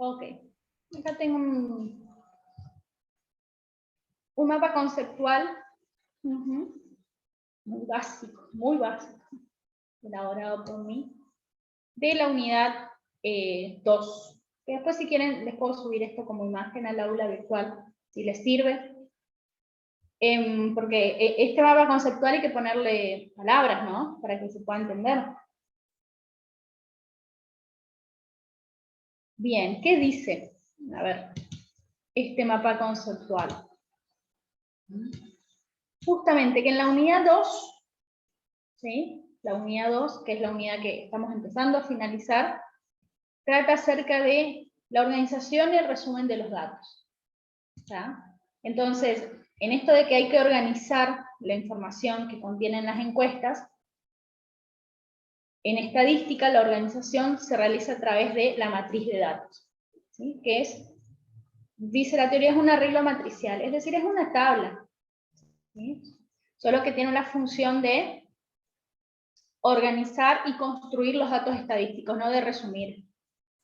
Ok. Acá tengo un mapa conceptual muy básico, elaborado por mí, de la unidad 2. Que después, si quieren, les puedo subir esto como imagen al aula virtual, si les sirve. Porque este mapa conceptual hay que ponerle palabras, ¿no? Para que se pueda entender. Bien, ¿qué dice? A ver, este mapa conceptual. Justamente que en la unidad 2, ¿sí? La unidad 2, que es la unidad que estamos empezando a finalizar, trata acerca de la organización y el resumen de los datos. ¿Ya? Entonces, en esto de que hay que organizar la información que contienen las encuestas, en estadística la organización se realiza a través de la matriz de datos, ¿sí? Que es, dice la teoría, es un arreglo matricial, es decir, es una tabla, ¿sí? Solo que tiene la función de organizar y construir los datos estadísticos, no de resumir.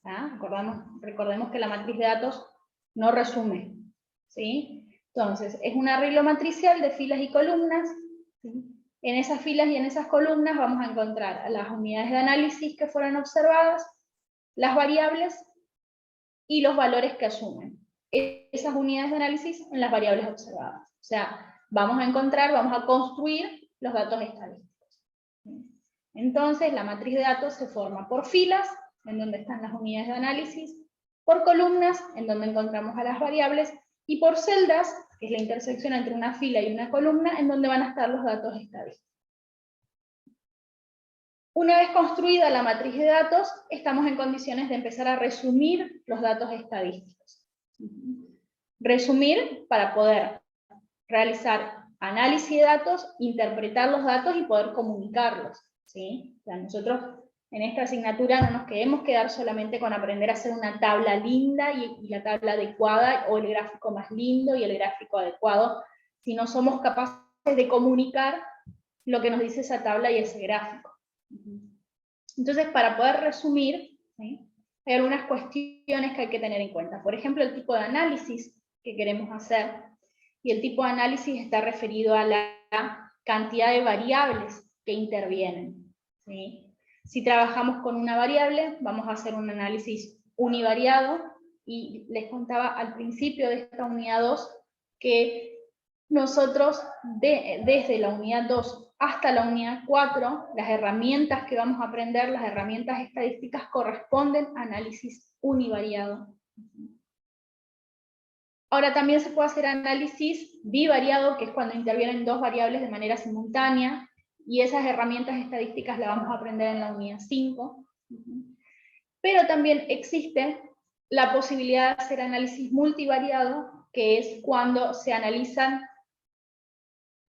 ¿Ah? Recordemos que la matriz de datos no resume, ¿sí? Entonces, es un arreglo matricial de filas y columnas, ¿sí? En esas filas y en esas columnas vamos a encontrar las unidades de análisis que fueron observadas, las variables y los valores que asumen esas unidades de análisis en las variables observadas. O sea, vamos a construir los datos estadísticos. Entonces, la matriz de datos se forma por filas, en donde están las unidades de análisis, por columnas, en donde encontramos a las variables, y por celdas, que es la intersección entre una fila y una columna, en donde van a estar los datos estadísticos. Una vez construida la matriz de datos, estamos en condiciones de empezar a resumir los datos estadísticos. Resumir para poder realizar análisis de datos, interpretar los datos y poder comunicarlos, ¿sí? O sea, nosotros en esta asignatura no nos queremos quedar solamente con aprender a hacer una tabla linda y la tabla adecuada, o el gráfico más lindo y el gráfico adecuado, sino somos capaces de comunicar lo que nos dice esa tabla y ese gráfico. Entonces, para poder resumir, ¿sí? Hay algunas cuestiones que hay que tener en cuenta. Por ejemplo, el tipo de análisis que queremos hacer, y el tipo de análisis está referido a la cantidad de variables que intervienen, ¿sí? Si trabajamos con una variable, vamos a hacer un análisis univariado, y les contaba al principio de esta unidad 2 que nosotros desde la unidad 2 hasta la unidad 4, las herramientas que vamos a aprender, las herramientas estadísticas, corresponden a análisis univariado. Ahora también se puede hacer análisis bivariado, que es cuando intervienen dos variables de manera simultánea, y esas herramientas estadísticas las vamos a aprender en la unidad 5. Pero también existe la posibilidad de hacer análisis multivariado, que es cuando se analizan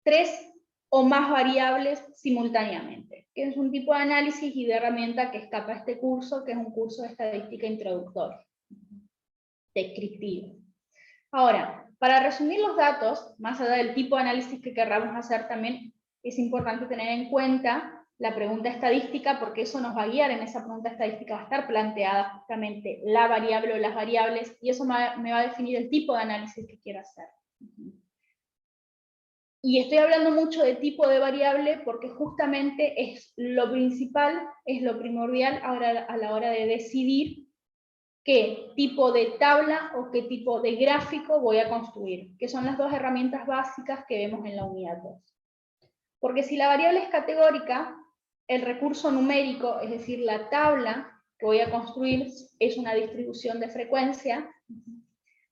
3 o más variables simultáneamente, que es un tipo de análisis y de herramienta que escapa a este curso, que es un curso de estadística introductoria, descriptivo. Ahora, para resumir los datos, más allá del tipo de análisis que querramos hacer, también es importante tener en cuenta la pregunta estadística, porque eso nos va a guiar. En esa pregunta estadística va a estar planteada justamente la variable o las variables, y eso me va a definir el tipo de análisis que quiero hacer. Y estoy hablando mucho de tipo de variable porque justamente es lo principal, es lo primordial ahora a la hora de decidir qué tipo de tabla o qué tipo de gráfico voy a construir, que son las dos herramientas básicas que vemos en la unidad 2. Porque si la variable es categórica, el recurso numérico, es decir, la tabla que voy a construir, es una distribución de frecuencia,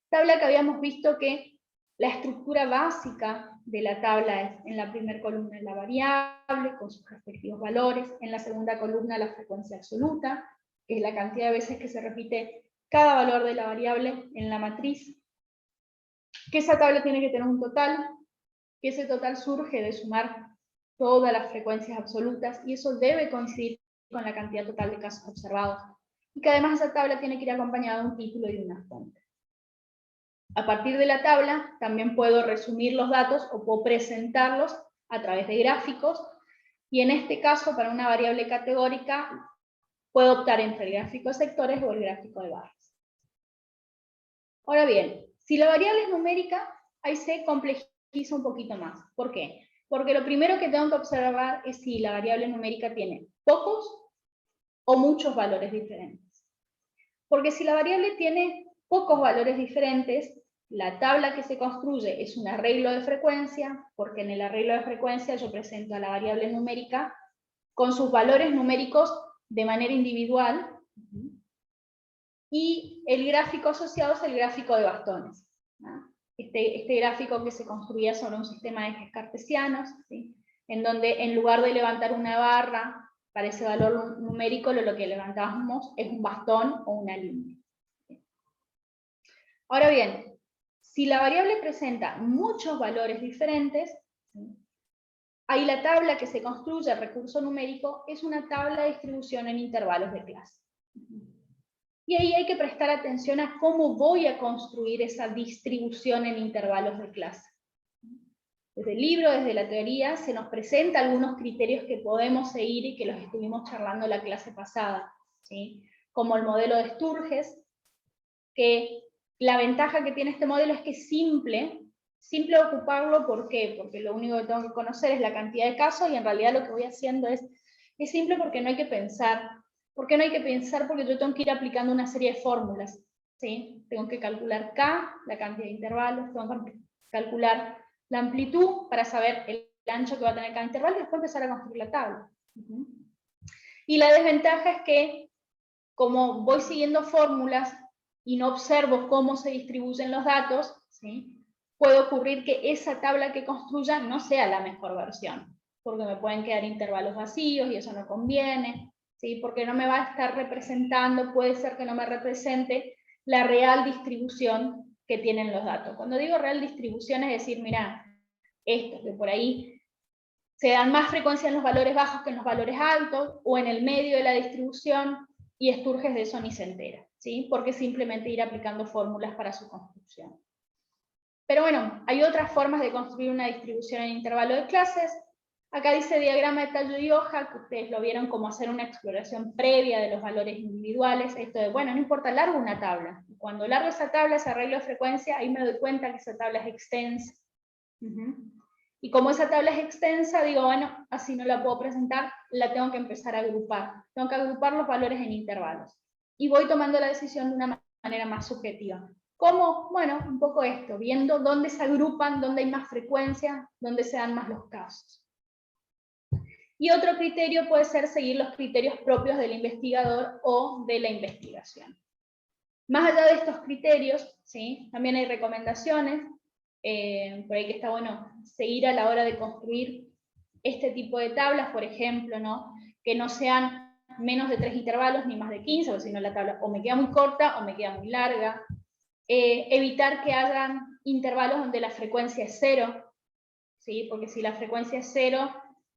tabla que habíamos visto que la estructura básica de la tabla es: en la primera columna la variable con sus respectivos valores, en la segunda columna la frecuencia absoluta, que es la cantidad de veces que se repite cada valor de la variable en la matriz, que esa tabla tiene que tener un total, que ese total surge de sumar todas las frecuencias absolutas, y eso debe coincidir con la cantidad total de casos observados, y que además esa tabla tiene que ir acompañada de un título y de una fuente. A partir de la tabla también puedo resumir los datos o puedo presentarlos a través de gráficos, y en este caso, para una variable categórica, puedo optar entre el gráfico de sectores o el gráfico de barras. Ahora bien, si la variable es numérica, ahí se complejiza un poquito más. ¿Por qué? Porque lo primero que tengo que observar es si la variable numérica tiene pocos o muchos valores diferentes. Porque si la variable tiene pocos valores diferentes, la tabla que se construye es un arreglo de frecuencia, porque en el arreglo de frecuencia yo presento a la variable numérica con sus valores numéricos de manera individual, y el gráfico asociado es el gráfico de bastones, ¿no? Este gráfico que se construía sobre un sistema de ejes cartesianos, ¿sí? En donde en lugar de levantar una barra para ese valor numérico, lo que levantábamos es un bastón o una línea. Ahora bien, si la variable presenta muchos valores diferentes, ¿sí? Ahí la tabla que se construye, el recurso numérico, es una tabla de distribución en intervalos de clase. Y ahí hay que prestar atención a cómo voy a construir esa distribución en intervalos de clase. Desde el libro, desde la teoría, se nos presenta algunos criterios que podemos seguir y que los estuvimos charlando la clase pasada, ¿sí? Como el modelo de Sturges, que la ventaja que tiene este modelo es que es simple ocuparlo. ¿Por qué? Porque lo único que tengo que conocer es la cantidad de casos, y en realidad lo que voy haciendo es simple porque no hay que pensar. ¿Por qué no hay que pensar? Porque yo tengo que ir aplicando una serie de fórmulas, ¿sí? Tengo que calcular K, la cantidad de intervalos, tengo que calcular la amplitud para saber el ancho que va a tener cada intervalo, y después empezar a construir la tabla. Y la desventaja es que, como voy siguiendo fórmulas y no observo cómo se distribuyen los datos, ¿sí? Puede ocurrir que esa tabla que construya no sea la mejor versión, porque me pueden quedar intervalos vacíos y eso no conviene, ¿sí? Porque no me va a estar representando, puede ser que no me represente la real distribución que tienen los datos. Cuando digo real distribución es decir, mira, esto, que por ahí se dan más frecuencia en los valores bajos que en los valores altos, o en el medio de la distribución, y Sturges de eso ni se entera, ¿sí? Porque simplemente ir aplicando fórmulas para su construcción. Pero bueno, hay otras formas de construir una distribución en intervalo de clases. Acá dice diagrama de tallo y hoja, que ustedes lo vieron como hacer una exploración previa de los valores individuales. Esto de, bueno, no importa, largo una tabla. Cuando largo esa tabla, ese arreglo de frecuencia, ahí me doy cuenta que esa tabla es extensa. Y como esa tabla es extensa, digo, bueno, así no la puedo presentar, la tengo que empezar a agrupar. Tengo que agrupar los valores en intervalos. Y voy tomando la decisión de una manera más subjetiva. ¿Cómo? Bueno, un poco esto, viendo dónde se agrupan, dónde hay más frecuencia, dónde se dan más los casos. Y otro criterio puede ser seguir los criterios propios del investigador o de la investigación. Más allá de estos criterios, ¿sí? También hay recomendaciones, por ahí que está bueno seguir a la hora de construir este tipo de tablas, por ejemplo, ¿no? Que no sean menos de 3 intervalos ni más de 15, porque si no la tabla o me queda muy corta o me queda muy larga. Evitar que hagan intervalos donde la frecuencia es 0, ¿sí? Porque si la frecuencia es 0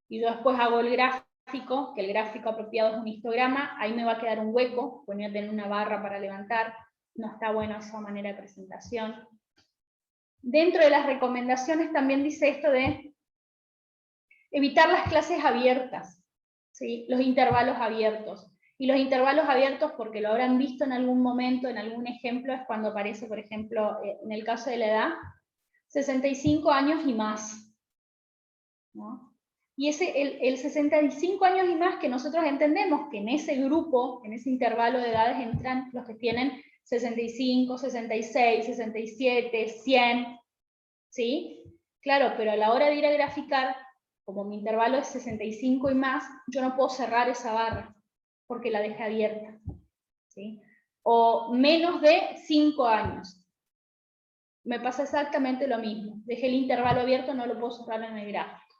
y yo después hago el gráfico, que el gráfico apropiado es un histograma, ahí me va a quedar un hueco, voy a tener una barra para levantar, no está bueno esa manera de presentación. Dentro de las recomendaciones también dice esto de evitar las clases abiertas, ¿sí? Los intervalos abiertos. Y los intervalos abiertos, porque lo habrán visto en algún momento, en algún ejemplo, es cuando aparece, por ejemplo, en el caso de la edad, 65 años y más, ¿no? Y el 65 años y más, que nosotros entendemos que en ese grupo, en ese intervalo de edades, entran los que tienen 65, 66, 67, 100, ¿sí? Claro, pero a la hora de ir a graficar, como mi intervalo es 65 y más, yo no puedo cerrar esa barra, porque la dejé abierta, ¿sí? O menos de 5 años. Me pasa exactamente lo mismo. Dejé el intervalo abierto, no lo puedo cerrar en el gráfico.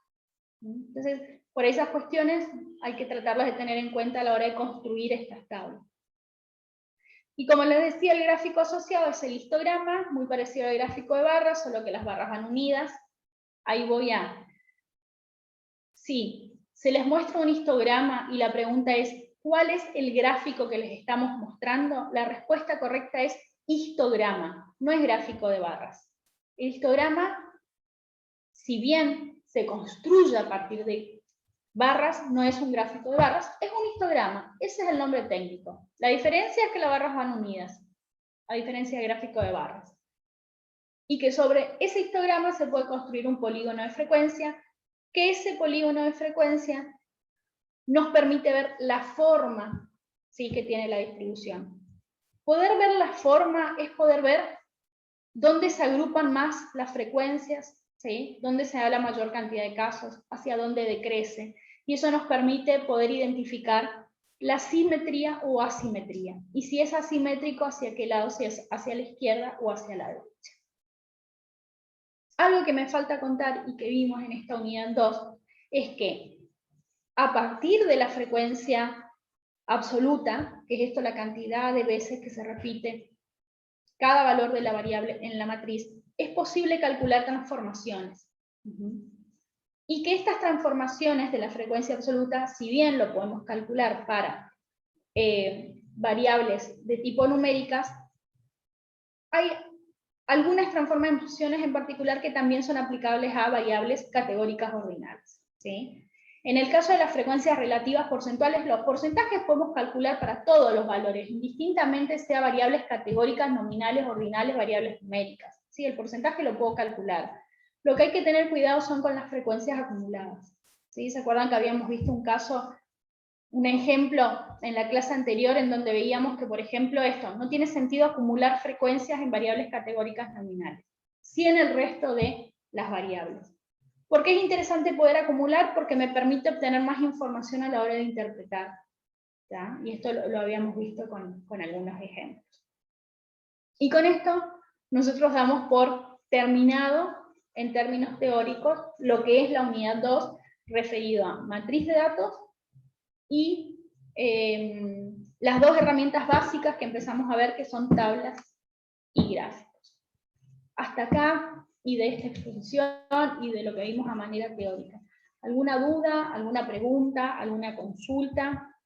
Entonces, por esas cuestiones hay que tratarlas de tener en cuenta a la hora de construir estas tablas. Y como les decía, el gráfico asociado es el histograma, muy parecido al gráfico de barras, solo que las barras van unidas. Ahí voy a... Sí, se les muestra un histograma y la pregunta es, ¿cuál es el gráfico que les estamos mostrando? La respuesta correcta es histograma, no es gráfico de barras. El histograma, si bien se construye a partir de barras, no es un gráfico de barras, es un histograma, ese es el nombre técnico. La diferencia es que las barras van unidas. a diferencia del gráfico de barras. Y que sobre ese histograma se puede construir un polígono de frecuencia, que ese polígono de frecuencia nos permite ver la forma, ¿sí?, que tiene la distribución. Poder ver la forma es poder ver dónde se agrupan más las frecuencias, ¿sí?, dónde se da la mayor cantidad de casos, hacia dónde decrece. Y eso nos permite poder identificar la simetría o asimetría. Y si es asimétrico, hacia qué lado, si es hacia la izquierda o hacia la derecha. Algo que me falta contar y que vimos en esta unidad 2 es que a partir de la frecuencia absoluta, que es esto la cantidad de veces que se repite cada valor de la variable en la matriz, es posible calcular transformaciones. Y que estas transformaciones de la frecuencia absoluta, si bien lo podemos calcular para variables de tipo numéricas, hay algunas transformaciones en particular que también son aplicables a variables categóricas ordinales, ¿sí? En el caso de las frecuencias relativas porcentuales, los porcentajes podemos calcular para todos los valores, indistintamente sea variables categóricas, nominales, ordinales, variables numéricas, ¿sí? El porcentaje lo puedo calcular. Lo que hay que tener cuidado son con las frecuencias acumuladas, ¿sí? ¿Se acuerdan que habíamos visto un caso, un ejemplo en la clase anterior en donde veíamos que, por ejemplo, esto, no tiene sentido acumular frecuencias en variables categóricas nominales, sí en el resto de las variables? ¿Por qué es interesante poder acumular? Porque me permite obtener más información a la hora de interpretar, ¿ya? Y esto lo habíamos visto con algunos ejemplos. Y con esto nosotros damos por terminado, en términos teóricos, lo que es la unidad 2 referido a matriz de datos y las dos herramientas básicas que empezamos a ver, que son tablas y gráficos. Hasta acá, y de esta exposición, y de lo que vimos a manera teórica. ¿Alguna duda, alguna pregunta, alguna consulta?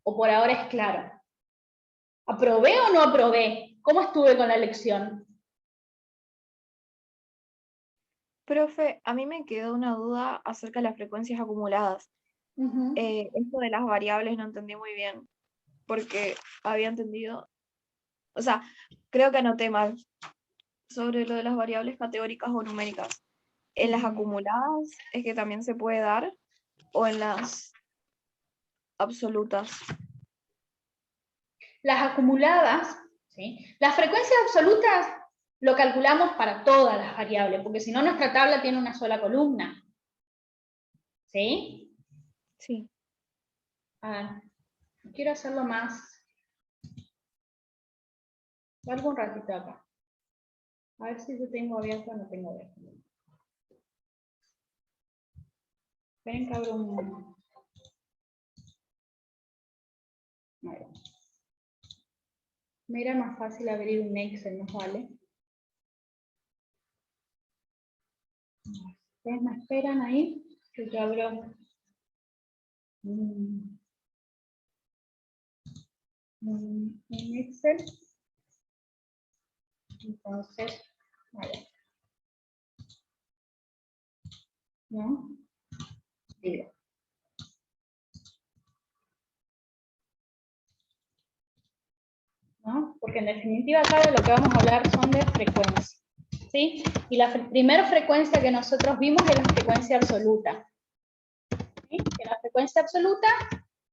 ¿O por ahora es claro? ¿Aprobé o no aprobé? ¿Cómo estuve con la lección? Profe, a mí me quedó una duda acerca de las frecuencias acumuladas. Esto de las variables no entendí muy bien, porque había entendido, o sea, creo que anoté mal sobre lo de las variables categóricas o numéricas. ¿En las acumuladas es que también se puede dar o en las absolutas? Las acumuladas, ¿sí? Las frecuencias absolutas lo calculamos para todas las variables, porque si no nuestra tabla tiene una sola columna. ¿Sí? Sí. A ver, quiero hacerlo más. Valgo un ratito acá. A ver si yo tengo abierto o no tengo abierto. Esperen que abro un... A ver. Me era más fácil abrir un Excel, ¿no vale? ¿Ustedes me esperan ahí? Que yo abro un Excel. Entonces, a ver. ¿No? Digo. ¿No? Porque en definitiva acá de lo que vamos a hablar son de frecuencia, ¿sí? Y la primera frecuencia que nosotros vimos es la frecuencia absoluta, ¿sí? Que la frecuencia absoluta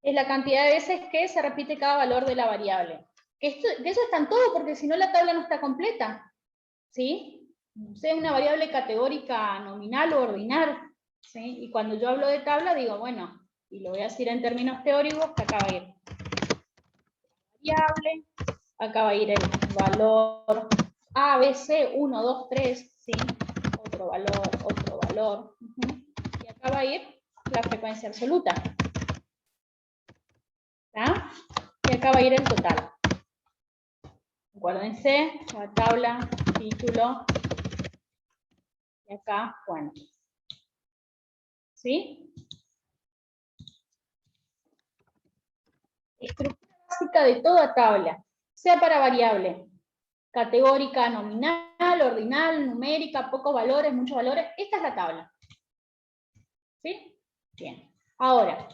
es la cantidad de veces que se repite cada valor de la variable. De eso están todos, porque si no la tabla no está completa, ¿sí? Sea una variable categórica nominal o ordinal, ¿sí? Y cuando yo hablo de tabla digo, bueno, y lo voy a decir en términos teóricos, que acá va a ir variable, acá va a ir el valor A, B, C, 1, 2, 3, ¿sí? Otro valor. Y acá va a ir la frecuencia absoluta. ¿Está? Y acá va a ir el total. Acuérdense, la tabla, título, y acá fuente. ¿Sí? Estructura básica de toda tabla, sea para variable categórica, nominal, ordinal, numérica, pocos valores, muchos valores. Esta es la tabla. ¿Sí? Bien. Ahora,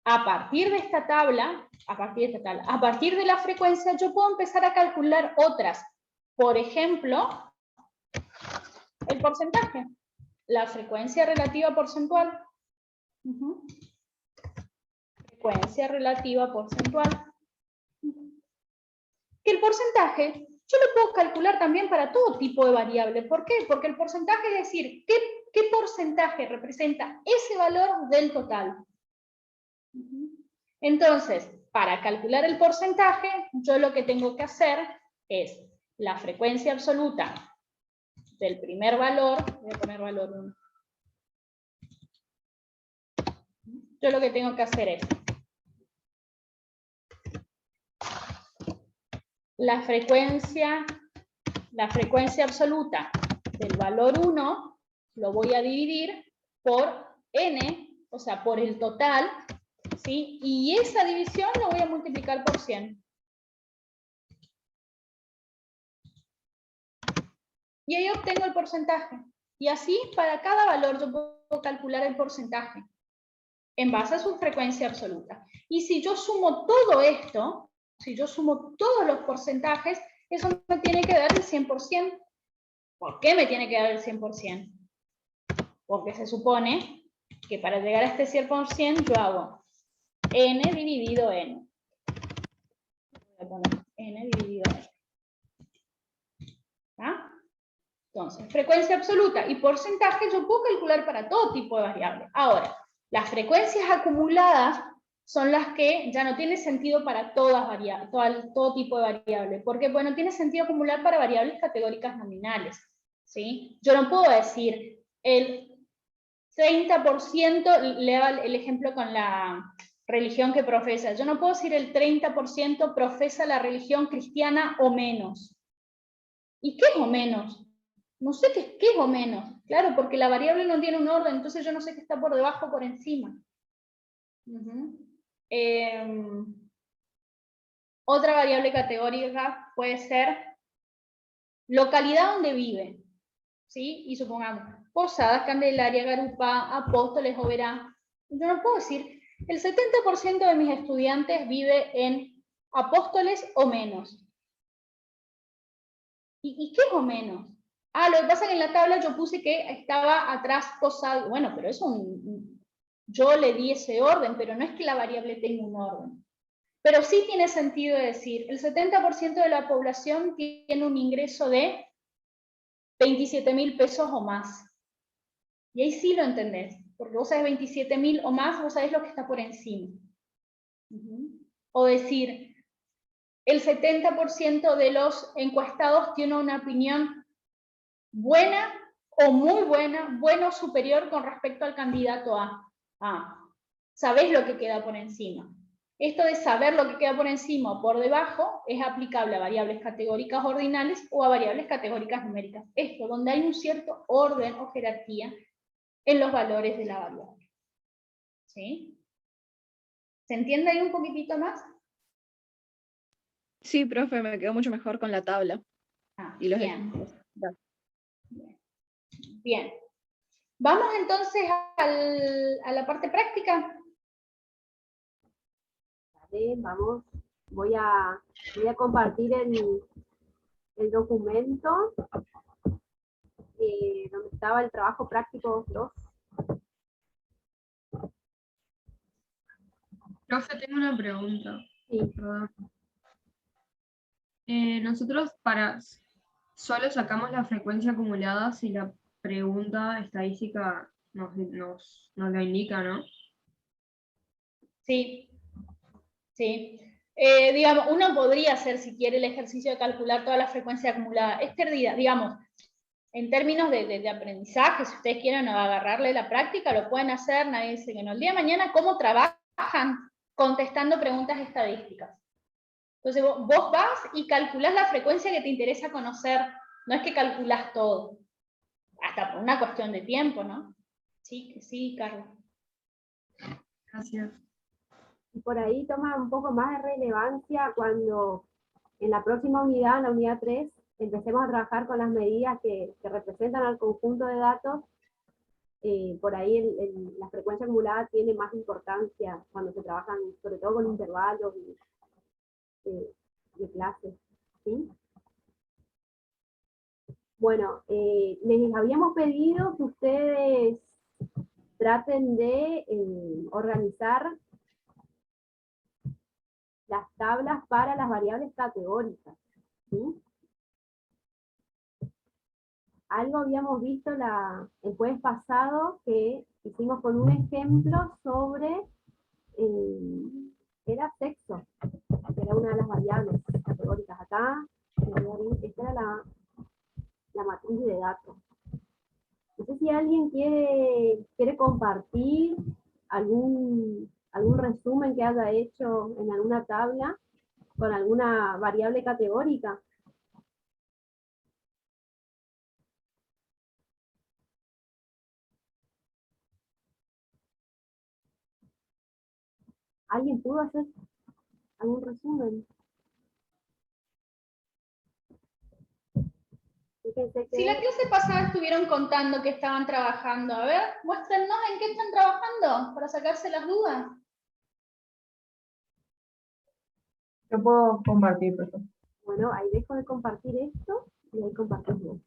a partir de esta tabla, a partir de la frecuencia, yo puedo empezar a calcular otras. Por ejemplo, el porcentaje, la frecuencia relativa porcentual. Frecuencia relativa porcentual. Que el porcentaje, yo lo puedo calcular también para todo tipo de variable. ¿Por qué? Porque el porcentaje es decir, ¿qué porcentaje representa ese valor del total? Entonces, para calcular el porcentaje, yo lo que tengo que hacer es la frecuencia absoluta del primer valor, voy a poner valor 1. Yo lo que tengo que hacer es la frecuencia absoluta del valor 1, lo voy a dividir por n, o sea, por el total, ¿sí? Y esa división lo voy a multiplicar por 100. Y ahí obtengo el porcentaje. Y así, para cada valor yo puedo calcular el porcentaje en base a su frecuencia absoluta. Y si yo sumo todo esto, si yo sumo todos los porcentajes, eso me tiene que dar el 100%. ¿Por qué me tiene que dar el 100%? Porque se supone que para llegar a este 100% yo hago n dividido n. Voy a poner n dividido n. ¿Ah? Entonces, frecuencia absoluta y porcentaje yo puedo calcular para todo tipo de variables. Ahora, las frecuencias acumuladas son las que ya no tiene sentido para todo tipo de variables. Porque, bueno, tiene sentido acumular para variables categóricas nominales, ¿sí? Yo no puedo decir el 30%, le daba el ejemplo con la religión que profesa. Yo no puedo decir el 30% profesa la religión cristiana o menos. ¿Y qué es o menos? No sé qué es o menos. Claro, porque la variable no tiene un orden, entonces yo no sé qué está por debajo o por encima. Otra variable categórica puede ser localidad donde vive. ¿Sí? Y supongamos, Posadas, Candelaria, Garupá, Apóstoles, Oberá. Yo no puedo decir, el 70% de mis estudiantes vive en Apóstoles o menos. ¿Y qué es o menos? Ah, lo que pasa es que en la tabla yo puse que estaba atrás Posadas. Bueno, pero eso yo le di ese orden, pero no es que la variable tenga un orden. Pero sí tiene sentido decir, el 70% de la población tiene un ingreso de 27.000 pesos o más. Y ahí sí lo entendés, porque vos sabés 27.000 o más, vos sabés lo que está por encima. O decir, el 70% de los encuestados tiene una opinión buena o muy buena, bueno o superior con respecto al candidato A. Sabés lo que queda por encima. Esto de saber lo que queda por encima o por debajo es aplicable a variables categóricas ordinales o a variables categóricas numéricas. Esto, donde hay un cierto orden o jerarquía en los valores de la variable. ¿Sí? ¿Se entiende ahí un poquitito más? Sí, profe, me quedó mucho mejor con la tabla. Y los bien. ejemplos. Bien. Vamos entonces a la parte práctica. Vale, vamos. Voy a compartir el documento donde estaba el trabajo práctico 2. Profe, tengo una pregunta. Sí. Perdón. Nosotros solo sacamos la frecuencia acumulada si la pregunta estadística nos lo indica, ¿no? Sí. Sí. Digamos, uno podría hacer, si quiere, el ejercicio de calcular toda la frecuencia acumulada. Es perdida, digamos, en términos de aprendizaje, si ustedes quieren agarrarle la práctica, lo pueden hacer, nadie dice que no. El día de mañana, ¿cómo trabajan contestando preguntas estadísticas? Entonces vos vas y calculás la frecuencia que te interesa conocer, no es que calculás todo, hasta por una cuestión de tiempo, ¿no? Sí, Carlos. Gracias. Y por ahí toma un poco más de relevancia cuando en la próxima unidad, en la unidad 3, empecemos a trabajar con las medidas que representan al conjunto de datos, por ahí la frecuencia acumulada tiene más importancia cuando se trabajan, sobre todo con intervalos de clases, ¿sí? Bueno, les habíamos pedido que ustedes traten de organizar las tablas para las variables categóricas, ¿sí? Algo habíamos visto el jueves pasado que hicimos con un ejemplo sobre, era sexo, que era una de las variables categóricas. Acá, esta era la matriz de datos. No sé si alguien quiere compartir algún resumen que haya hecho en alguna tabla con alguna variable categórica. ¿Alguien pudo hacer algún resumen? Si la clase pasada estuvieron contando que estaban trabajando, a ver, muéstrennos en qué están trabajando para sacarse las dudas. Yo puedo compartir, profesor. Bueno, ahí dejo de compartir esto y ahí compartimos.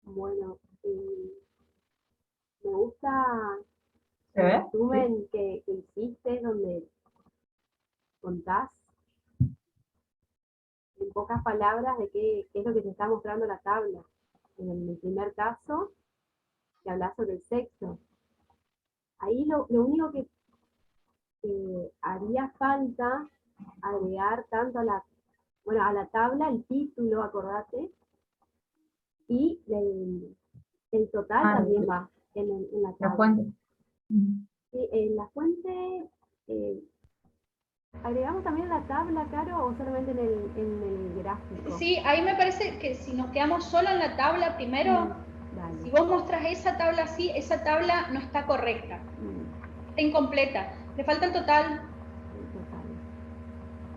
Bueno, me gusta ¿Se el ve? resumen que hiciste, donde contás en pocas palabras de qué es lo que te está mostrando la tabla. En el primer caso, que habla sobre el sexo. Ahí lo único que haría falta agregar tanto a la tabla el título, acordate, y el total también va en la tabla. La fuente. Sí, en la fuente, ¿agregamos también la tabla, Caro, o solamente en el gráfico? Sí, ahí me parece que si nos quedamos solo en la tabla primero, Dale. si vos mostrás esa tabla así, esa tabla no está correcta, está incompleta, le falta el total. El total.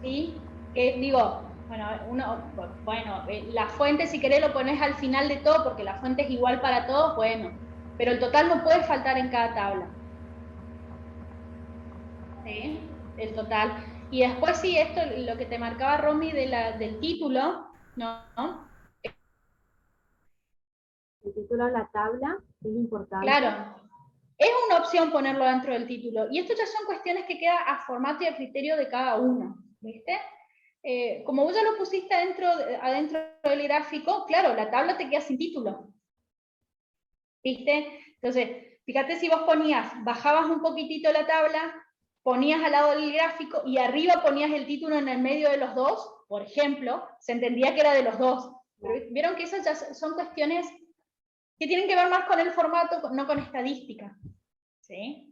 ¿Sí? Que digo, la fuente si querés lo pones al final de todo porque la fuente es igual para todos, bueno, pero el total no puede faltar en cada tabla. ¿Sí? El total. Y después sí, esto, lo que te marcaba Romy del título, ¿no? El título de la tabla es importante. Claro, es una opción ponerlo dentro del título. Y esto ya son cuestiones que quedan a formato y a criterio de cada uno, ¿viste? Como vos ya lo pusiste adentro del gráfico, claro, la tabla te queda sin título. ¿Viste? Entonces, fíjate si vos bajabas un poquitito la tabla, ponías al lado del gráfico y arriba ponías el título en el medio de los dos, por ejemplo, se entendía que era de los dos. Pero vieron que esas ya son cuestiones que tienen que ver más con el formato, no con estadística. ¿Sí?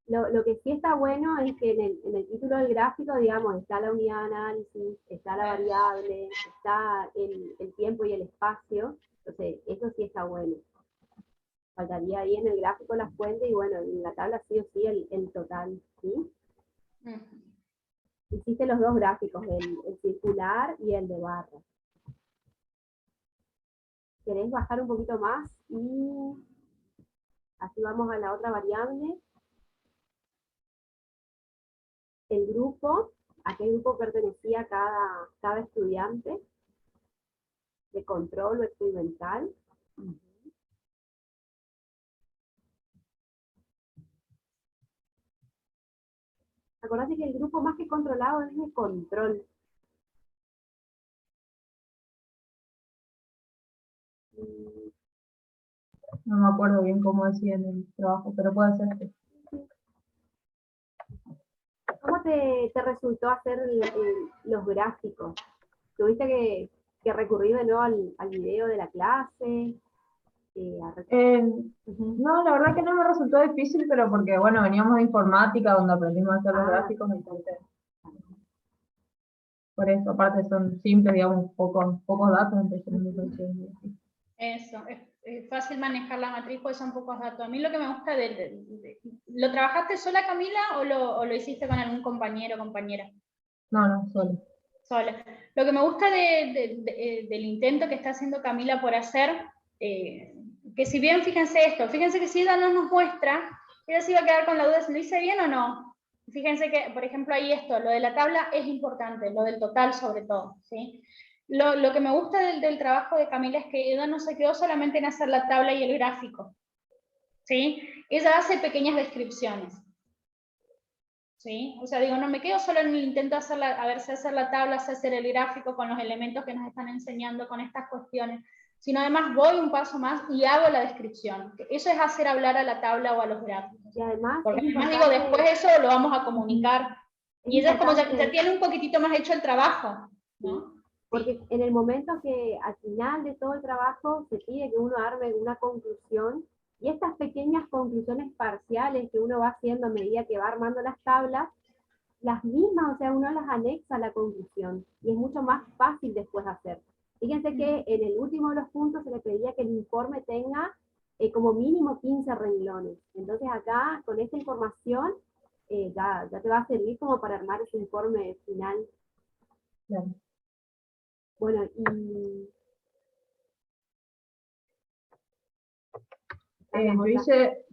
Lo que sí está bueno es que en el título del gráfico, digamos, está la unidad de análisis, está la variable, está el tiempo y el espacio. Entonces, eso sí está bueno. Faltaría ahí en el gráfico la fuente y bueno, en la tabla sí o sí el total, ¿sí? Hiciste los dos gráficos, el circular y el de barra. ¿Querés bajar un poquito más? Y así vamos a la otra variable. El grupo, a qué grupo pertenecía cada estudiante, de control o experimental. Acordate que el grupo más que controlado es de control. No me acuerdo bien cómo decía en el trabajo, pero puede ser que. ¿Cómo te resultó hacer los gráficos? ¿Tuviste que recurrir de nuevo al video de la clase? No, la verdad que no me resultó difícil, pero porque, bueno, veníamos de informática, donde aprendimos a hacer los Ah. gráficos, entonces, por eso, aparte son simples, digamos, pocos datos, entonces no me pareció difícil. Eso, es fácil manejar la matriz, pues son pocos datos. A mí lo que me gusta ¿lo trabajaste sola, Camila, o lo hiciste con algún compañero o compañera? No, solo. Sola. Lo que me gusta del intento que está haciendo Camila por hacer, que si bien, fíjense que si ella no nos muestra, ella se iba a quedar con la duda si lo hice bien o no. Fíjense que, por ejemplo, ahí lo de la tabla es importante, lo del total sobre todo, ¿sí? Lo que me gusta del trabajo de Camila es que ella no se quedó solamente en hacer la tabla y el gráfico, ¿sí? Ella hace pequeñas descripciones, ¿sí? O sea, digo, no me quedo solo en el intento de hacer la tabla, sé hacer el gráfico con los elementos que nos están enseñando, con estas cuestiones, sino además voy un paso más y hago la descripción. Eso es hacer hablar a la tabla o a los gráficos. Y además, porque además digo, después eso lo vamos a comunicar. Y ella es como ya tiene un poquitito más hecho el trabajo, ¿no? Porque en el momento que al final de todo el trabajo se pide que uno arme una conclusión, y estas pequeñas conclusiones parciales que uno va haciendo a medida que va armando las tablas, las mismas, o sea, uno las anexa a la conclusión, y es mucho más fácil después hacer. Fíjense que en el último de los puntos se le pedía que el informe tenga como mínimo 15 renglones. Entonces acá, con esta información, ya te va a servir como para armar ese informe final. Claro. Bueno, y Yo hice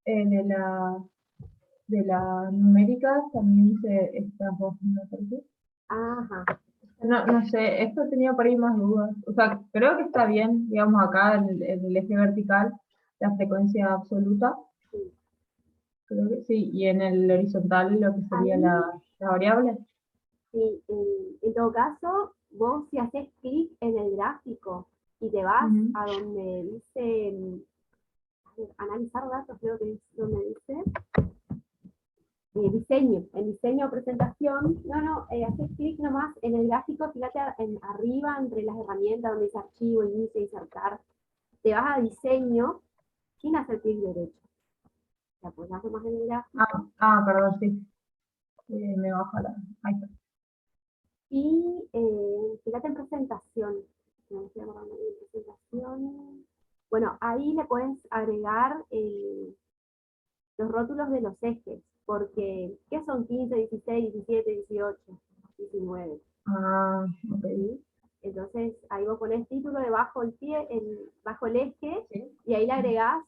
de la numérica, también hice estas dos, me parece. ajá. No sé, esto tenía por ahí más dudas. O sea, creo que está bien, digamos, acá en el eje vertical, la frecuencia absoluta. Sí. Creo que sí, y en el horizontal lo que sería Ahí, la variable. sí, en todo caso, vos si haces clic en el gráfico y te vas a donde dice analizar datos, creo que es donde dice diseño, en diseño o presentación, haces clic nomás en el gráfico, fíjate arriba entre las herramientas donde dice archivo, inicio, insertar, te vas a diseño sin hacer clic derecho. Te apoyas nomás en el gráfico. Perdón, sí. Me baja ahí está. Y fíjate en presentación. Bueno, ahí le puedes agregar los rótulos de los ejes, porque ¿qué son 15, 16, 17, 18, 19? Ok. ¿Sí? Entonces ahí vos ponés título debajo el pie, bajo el eje, ¿Sí? y ahí le agregás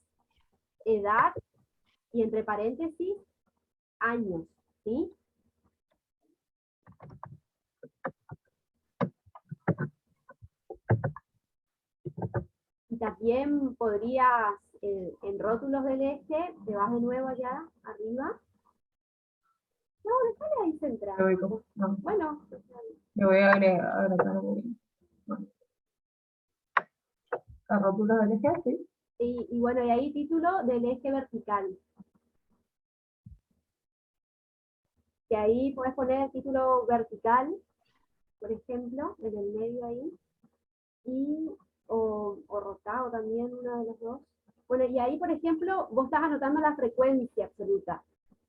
edad y entre paréntesis años, ¿sí? Y también podrías, en rótulos del eje, te vas de nuevo allá arriba. No, déjale ahí centrado. No. Bueno. Le voy a agregar bueno. La rótula del eje, sí. Y bueno, y ahí título del eje vertical. Que ahí puedes poner el título vertical, por ejemplo, en el medio ahí. O rotado también, uno de los dos. Bueno, y ahí, por ejemplo, vos estás anotando la frecuencia absoluta.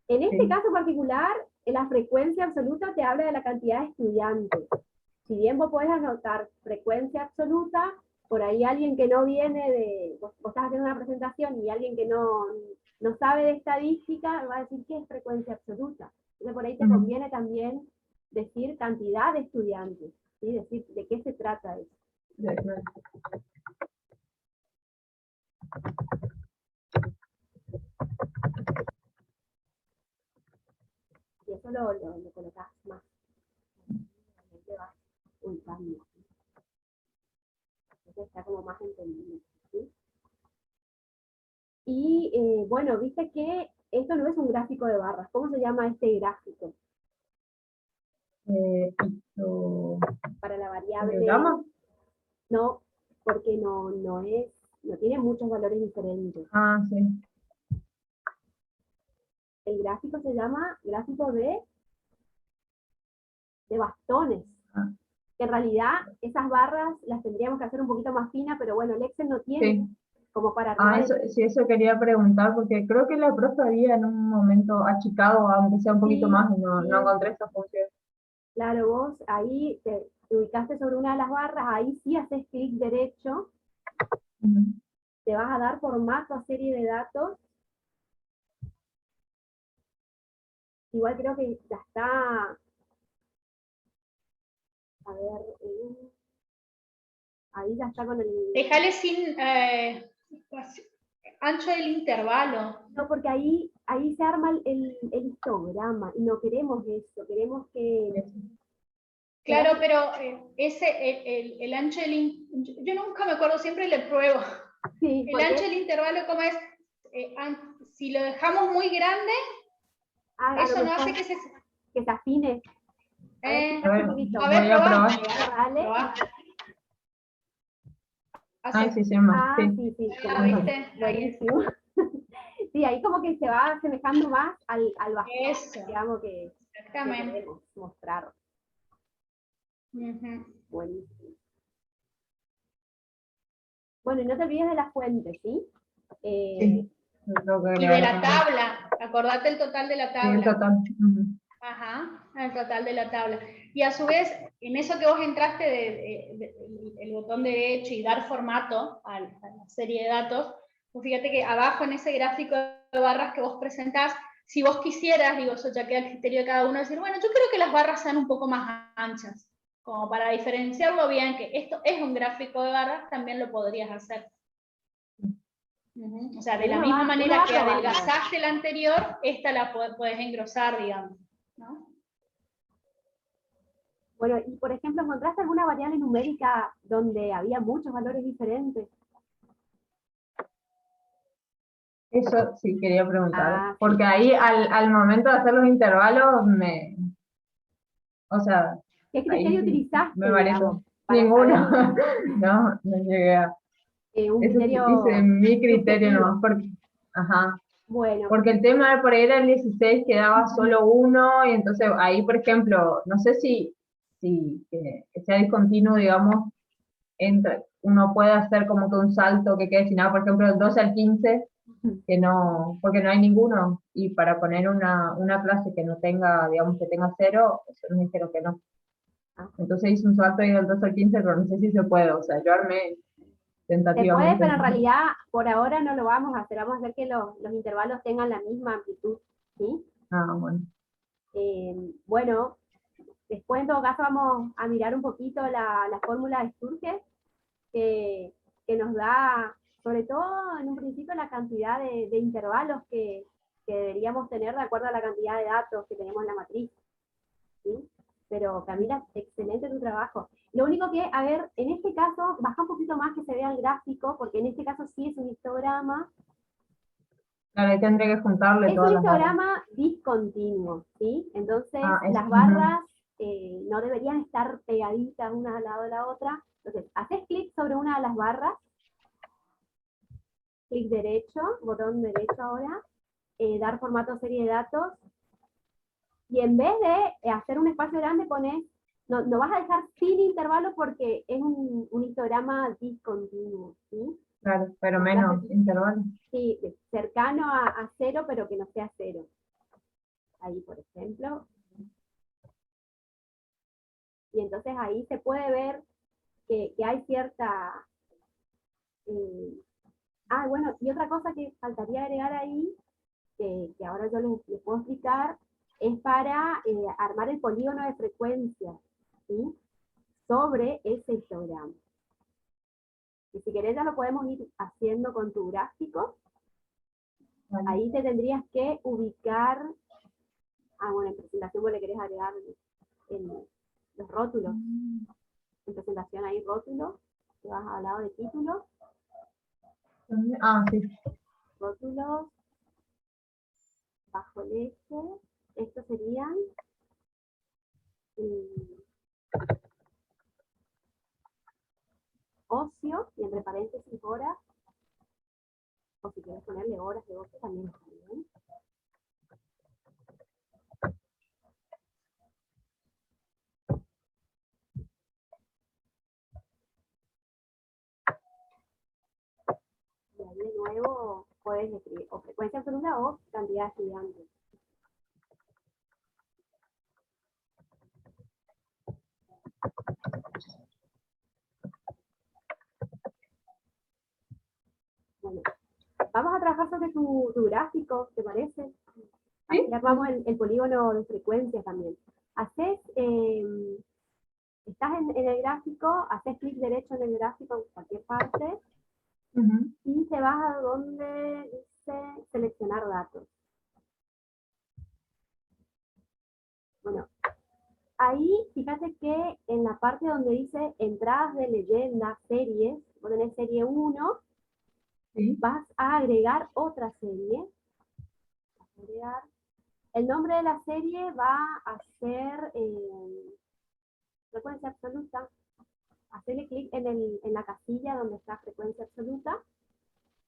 En este caso particular, la frecuencia absoluta te habla de la cantidad de estudiantes. Si bien vos podés anotar frecuencia absoluta, por ahí alguien que no viene vos estás haciendo una presentación y alguien que no sabe de estadística va a decir qué es frecuencia absoluta. Entonces por ahí te conviene también decir cantidad de estudiantes, ¿sí? Decir de qué se trata eso. Y eso lo colocas más. Ubicando. Entonces está como más entendido, ¿sí? Y bueno, viste que esto no es un gráfico de barras. ¿Cómo se llama este gráfico? Para la variable. ¿Histograma? No, porque no tiene muchos valores diferentes. Ah, sí. El gráfico se llama gráfico de bastones. Ah. Que en realidad esas barras las tendríamos que hacer un poquito más finas, pero bueno, el Excel no tiene Sí. como para Ah, armar. eso quería preguntar, porque creo que la profe había en un momento achicado, aunque sea un poquito Sí, más, y no sí. encontré esa función. Claro, vos ahí te ubicaste sobre una de las barras, ahí sí haces clic derecho, Ujú. te vas a dar formato a serie de datos. Igual creo que ya está, a ver, ahí ya está con el... Déjale sin ancho del intervalo. No, porque ahí se arma el histograma y no queremos eso, queremos que... Claro, pero el ancho del yo nunca me acuerdo, siempre le pruebo. Sí, El ancho del intervalo, ¿cómo es? Si lo dejamos muy grande, a eso lo no hace mejor que se afine. A ver, Eh, fíjate un poquito. a ver, Voy a probá. probar. Dale. Probá. Ay, sí, se llama. Ah, Sí. sí, sí. Ah, ¿viste? Buenísimo. Sí, ahí como que se va asemejando más al bastón, Eso, digamos, que exactamente. queremos mostrar. Ujú. Buenísimo. Bueno, y no te olvides de la fuente, ¿sí? Sí. Creo que Y de agregar la también. tabla, acordate el total de la Sí, el tabla. total. Ujú. Ajá, el total de la tabla. Y a su vez, en eso que vos entraste el botón derecho y dar formato a la serie de datos, pues fíjate que abajo en ese gráfico de barras que vos presentás, si vos quisieras, digo, eso ya queda el criterio de cada uno, decir, bueno, yo quiero que las barras sean un poco más anchas, como para diferenciarlo bien, que esto es un gráfico de barras, también lo podrías hacer. O sea, de la misma manera que adelgazaste la anterior, esta la puedes engrosar, digamos, ¿no? Bueno, y por ejemplo, ¿encontraste alguna variable numérica donde había muchos valores diferentes? Eso sí quería preguntar. Ah, sí. Porque ahí al momento de hacer los intervalos o sea, ¿Qué ahí criterio sí utilizaste, me mareé digamos, todo. para Ninguno. saber No llegué a. un Eso hice criterio mi criterio subjetivo? nomás, porque, ajá. Bueno, Porque el tema por ahí era el 16, quedaba solo uno, y entonces ahí, por ejemplo, no sé si que sea discontinuo, digamos, uno puede hacer como que un salto que quede destinado, por ejemplo, del 12 al 15, que no, porque no hay ninguno, y para poner una clase que no tenga, digamos, que tenga 0, eso nos dijeron que no. Ah. Entonces hice un salto ahí del 12 al 15, pero no sé si se puede, o sea, yo armé se puede, tentativamente. pero en realidad por ahora no lo vamos a hacer. Vamos a hacer que los intervalos tengan la misma amplitud, ¿sí? Ah, bueno. Bueno, después en todo caso vamos a mirar un poquito la fórmula de Sturges, que nos da, sobre todo en un principio, la cantidad de intervalos que deberíamos tener de acuerdo a la cantidad de datos que tenemos en la matriz, ¿sí? Pero Camila, excelente tu trabajo. Lo único que, a ver, en este caso, baja un poquito más que se vea el gráfico, porque en este caso sí es un histograma. Claro, ahí tendré que juntarle Es todas un las barras. histograma discontinuo, ¿sí? Entonces, Es, las barras no deberían estar pegaditas una al lado de la otra. Entonces, haces clic sobre una de las barras, clic derecho, botón derecho ahora, dar formato a serie de datos, y en vez de hacer un espacio grande pones, no vas a dejar sin intervalo porque es un histograma discontinuo, ¿sí? claro, pero menos intervalos. Sí, cercano a 0, pero que no sea 0. Ahí, por ejemplo. Y entonces ahí se puede ver que hay cierta... bueno, y otra cosa que faltaría agregar ahí, que ahora yo les puedo explicar, es para armar el polígono de frecuencia, ¿sí? Sobre ese histograma. Y si querés ya lo podemos ir haciendo con tu gráfico. Vale. Ahí te tendrías que ubicar... bueno, en presentación vos le querés agregar los rótulos. En presentación hay rótulos, te vas al lado de títulos, Ah, sí. rótulos, bajo el S, estos serían ocio, y entre paréntesis horas, o si quieres ponerle horas de ocio también está bien. Y ahí de nuevo puedes escribir o frecuencia absoluta o cantidad de estudiantes. Bueno, vamos a trabajar sobre tu gráfico, ¿te parece? ¿Sí? Y armamos el polígono de frecuencias también. Haces, estás en el gráfico, haces clic derecho en el gráfico en cualquier parte, y te vas a donde dice seleccionar datos. Bueno, ahí fíjate que en la parte donde dice entradas de leyenda, series, vos tenés serie 1, Sí. vas a agregar otra serie. El nombre de la serie va a ser frecuencia absoluta. Hacerle clic en la casilla donde está frecuencia absoluta,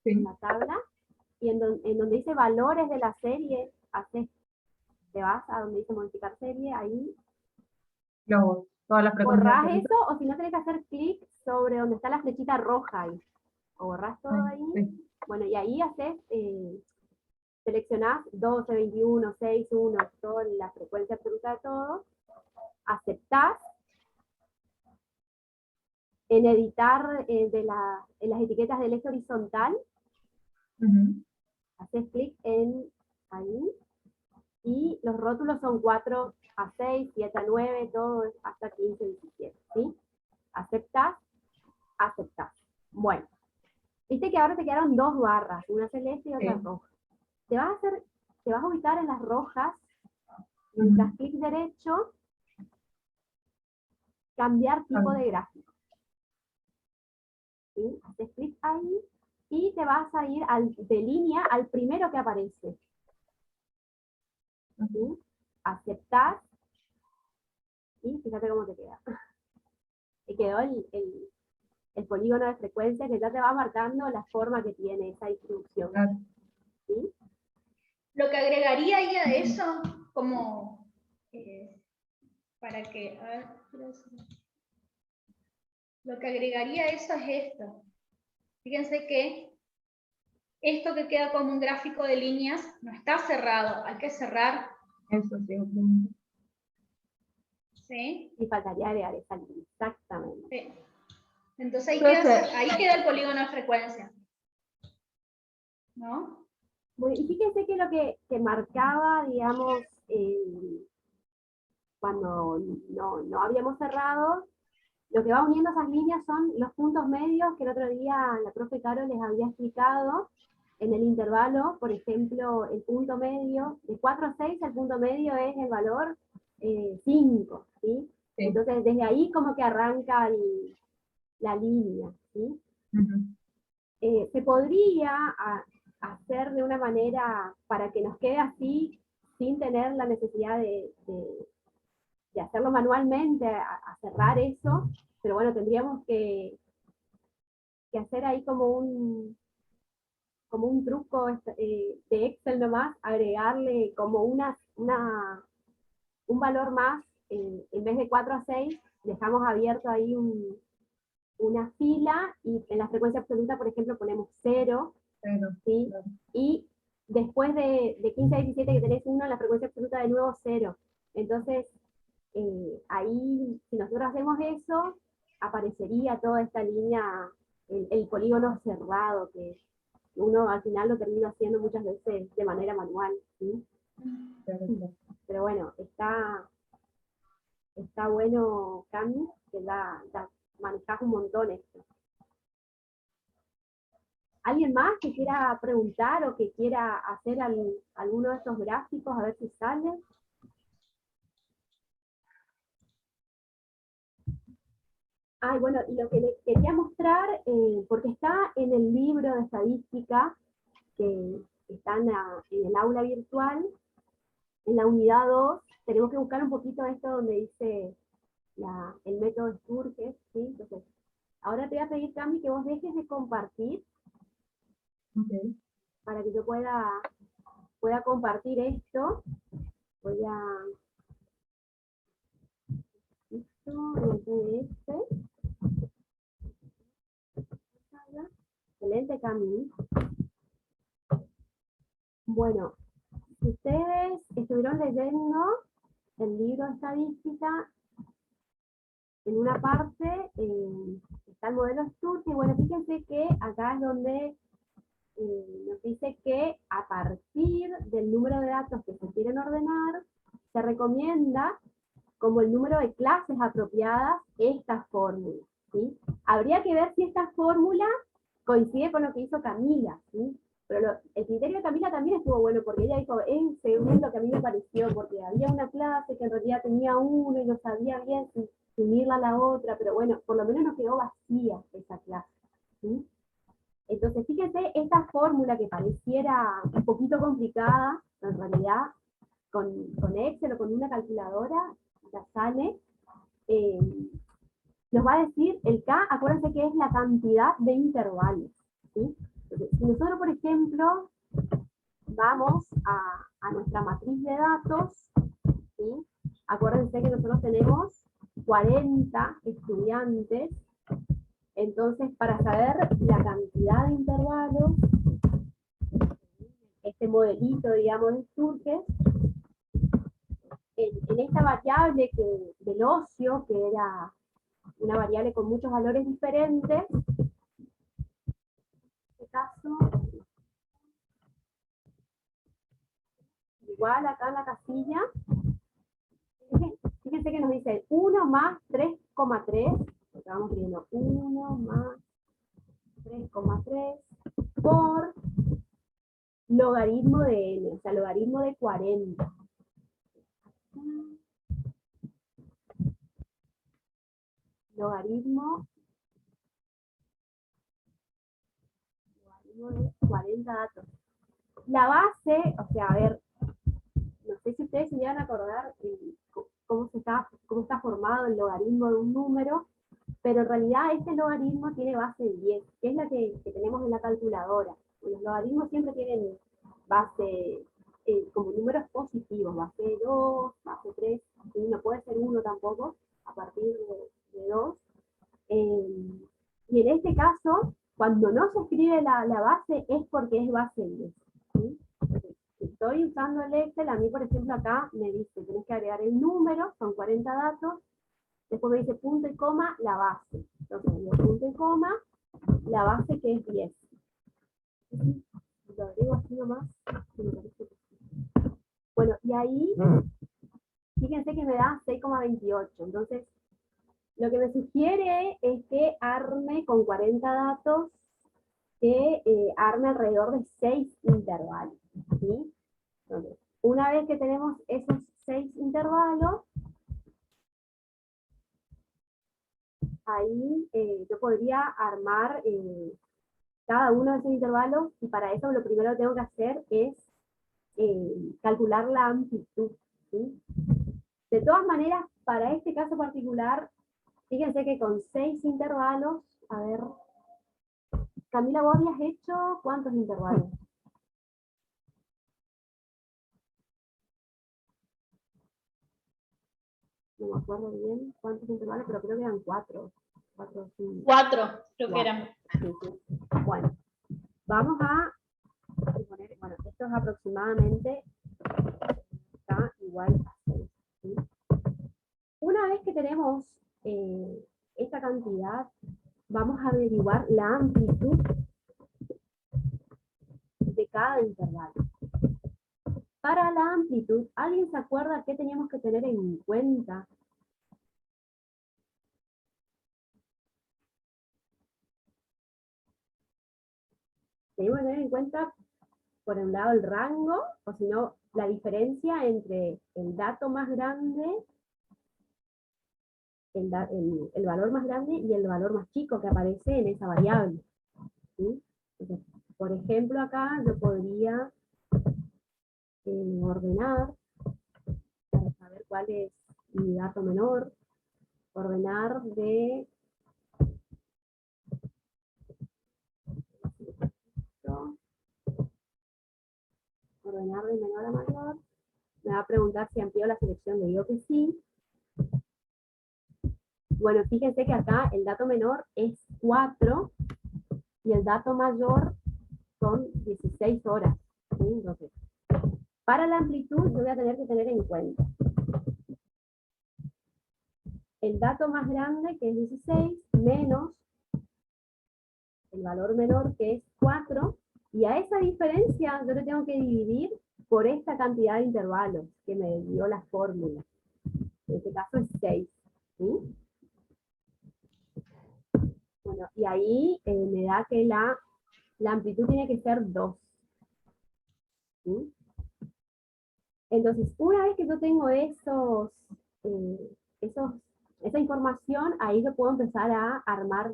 Sí. en la tabla, y en donde dice valores de la serie, te vas a donde dice modificar serie, ahí Todas las frecuencias. borrás eso, o si no tenés que hacer clic sobre donde está la flechita roja ahí. O borrás todo ahí. Sí. Bueno, y ahí haces, seleccionás 12, 21, 6, 1, toda la frecuencia absoluta de todo. Aceptás. En editar en las etiquetas del eje horizontal, haces clic en ahí, y los rótulos son 4 a 6, 7 a 9, todo es hasta 15, 17, ¿sí? Aceptás, aceptás. Bueno, viste que ahora te quedaron dos barras, una celeste y otra roja. Te vas a ubicar en las rojas, y das clic derecho, cambiar tipo de gráfico. ¿Sí? Haces clic ahí, y te vas a ir de línea al primero que aparece. ¿Sí? Aceptás, y fíjate cómo te queda. Te quedó el polígono de frecuencia que ya te va marcando la forma que tiene esa distribución. ¿Sí? Lo que agregaría ahí a eso, como para que, a ver, lo que agregaría a eso es esto. Fíjense que esto que queda como un gráfico de líneas no está cerrado, hay que cerrar. Eso sí. ¿Sí? Y faltaría agregar esa línea, exactamente. Sí. Entonces ahí queda el polígono de frecuencia. ¿No? Bueno, y fíjense que lo que marcaba, digamos, cuando no habíamos cerrado, lo que va uniendo esas líneas son los puntos medios que el otro día la profe Caro les había explicado en el intervalo. Por ejemplo, el punto medio, de 4 a 6, el punto medio es el valor 5, ¿sí? Sí. Entonces, desde ahí como que arranca la línea, ¿sí? Se podría hacer de una manera para que nos quede así, sin tener la necesidad de hacerlo manualmente, a cerrar eso, pero bueno, tendríamos que hacer ahí como un truco de Excel nomás, agregarle como un valor más, en vez de 4 a 6, dejamos abierto ahí una fila, y en la frecuencia absoluta, por ejemplo, ponemos 0, ¿sí? Claro. Y después de 15 a 17 que tenés 1, la frecuencia absoluta de nuevo 0. Entonces, ahí, si nosotros hacemos eso, aparecería toda esta línea, el polígono cerrado, que uno al final lo termina haciendo muchas veces de manera manual, ¿sí? Pero bueno, está bueno, Cami, que la manejás un montón esto. ¿Alguien más que quiera preguntar o que quiera hacer alguno de estos gráficos, a ver si sale? Bueno, y lo que les quería mostrar, porque está en el libro de estadística que está están en el aula virtual, en la unidad 2, tenemos que buscar un poquito esto donde dice el método Sturges, ¿sí? Entonces, ahora te voy a pedir, Cami, que vos dejes de compartir, para que yo pueda compartir esto. Voy a... Listo, el PDF. Excelente, Cami. Bueno, si ustedes estuvieron leyendo el libro de estadística, en una parte está el modelo Sturges, y bueno, fíjense que acá es donde nos dice que a partir del número de datos que se quieren ordenar, se recomienda como el número de clases apropiadas esta fórmula, ¿sí? Habría que ver si esta fórmula coincide con lo que hizo Camila, ¿sí? Pero el criterio de Camila también estuvo bueno, porque ella dijo, según lo que a mí me pareció, porque había una clase que en realidad tenía uno y no sabía bien si unirla a la otra, pero bueno, por lo menos no quedó vacía esa clase, ¿sí? Entonces, fíjense, esta fórmula que pareciera un poquito complicada, en realidad, con Excel o con una calculadora, ya sale, nos va a decir, el K, acuérdense que es la cantidad de intervalos, ¿sí? Entonces, si nosotros, por ejemplo, vamos a nuestra matriz de datos, ¿sí? Acuérdense que nosotros tenemos 40 estudiantes. Entonces, para saber la cantidad de intervalos, este modelito, digamos, de Sturges, en esta variable del ocio, que era una variable con muchos valores diferentes, en este caso, igual acá en la casilla, fíjense que nos dice 1 más 3,3, vamos viendo 1 más 3,3 por logaritmo de n, o sea, logaritmo de 40. Logaritmo de 40 datos. La base, o sea, a ver, no sé si ustedes se llegan a acordar cómo está formado el logaritmo de un número, pero en realidad este logaritmo tiene base 10, que es la que tenemos en la calculadora. Los logaritmos siempre tienen base, como números positivos, base 2, base 3, y no puede ser 1 tampoco, a partir de 2. Y en este caso, cuando no se escribe la base, es porque es base 10. ¿Sí? Si estoy usando el Excel, a mí, por ejemplo, acá me dice, tenés que agregar el número, son 40 datos, después me dice punto y coma, la base. Entonces, digo punto y coma, la base que es 10. Lo agrego así nomás. Bueno, y ahí, fíjense que me da 6,28. Entonces, lo que me sugiere es que arme con 40 datos, que arme alrededor de 6 intervalos. ¿Sí? Entonces, una vez que tenemos esos 6 intervalos, ahí yo podría armar cada uno de esos intervalos, y para eso lo primero que tengo que hacer es calcular la amplitud, ¿sí? De todas maneras, para este caso particular, fíjense que con 6 intervalos, a ver, Camila, ¿vos habías hecho cuántos intervalos? No me acuerdo bien cuántos intervalos, pero creo que eran 4. 4, 5. 4, creo que eran. Sí, sí. Bueno, vamos a poner, bueno, esto es aproximadamente, está igual a 6. ¿Sí? Una vez que tenemos esta cantidad, vamos a averiguar la amplitud de cada intervalo. Para la amplitud, ¿alguien se acuerda qué teníamos que tener en cuenta? Tenemos que tener en cuenta, por un lado, el rango, o si no, la diferencia entre el dato más grande, el valor más grande y el valor más chico que aparece en esa variable. ¿Sí? Entonces, por ejemplo, acá yo podría ordenar, para saber cuál es mi dato menor, ordenar de menor a mayor. Me va a preguntar si amplío la selección, le digo que sí. Bueno, fíjense que acá el dato menor es 4 y el dato mayor son 16 horas. ¿Sí? Entonces, para la amplitud yo voy a tener que tener en cuenta el dato más grande, que es 16, menos el valor menor, que es 4, y a esa diferencia yo le tengo que dividir por esta cantidad de intervalos que me dio la fórmula. En este caso es 6. ¿Sí? Bueno, y ahí me da que la amplitud tiene que ser 2. ¿Sí? Entonces, una vez que yo tengo esa información, ahí yo puedo empezar a armar,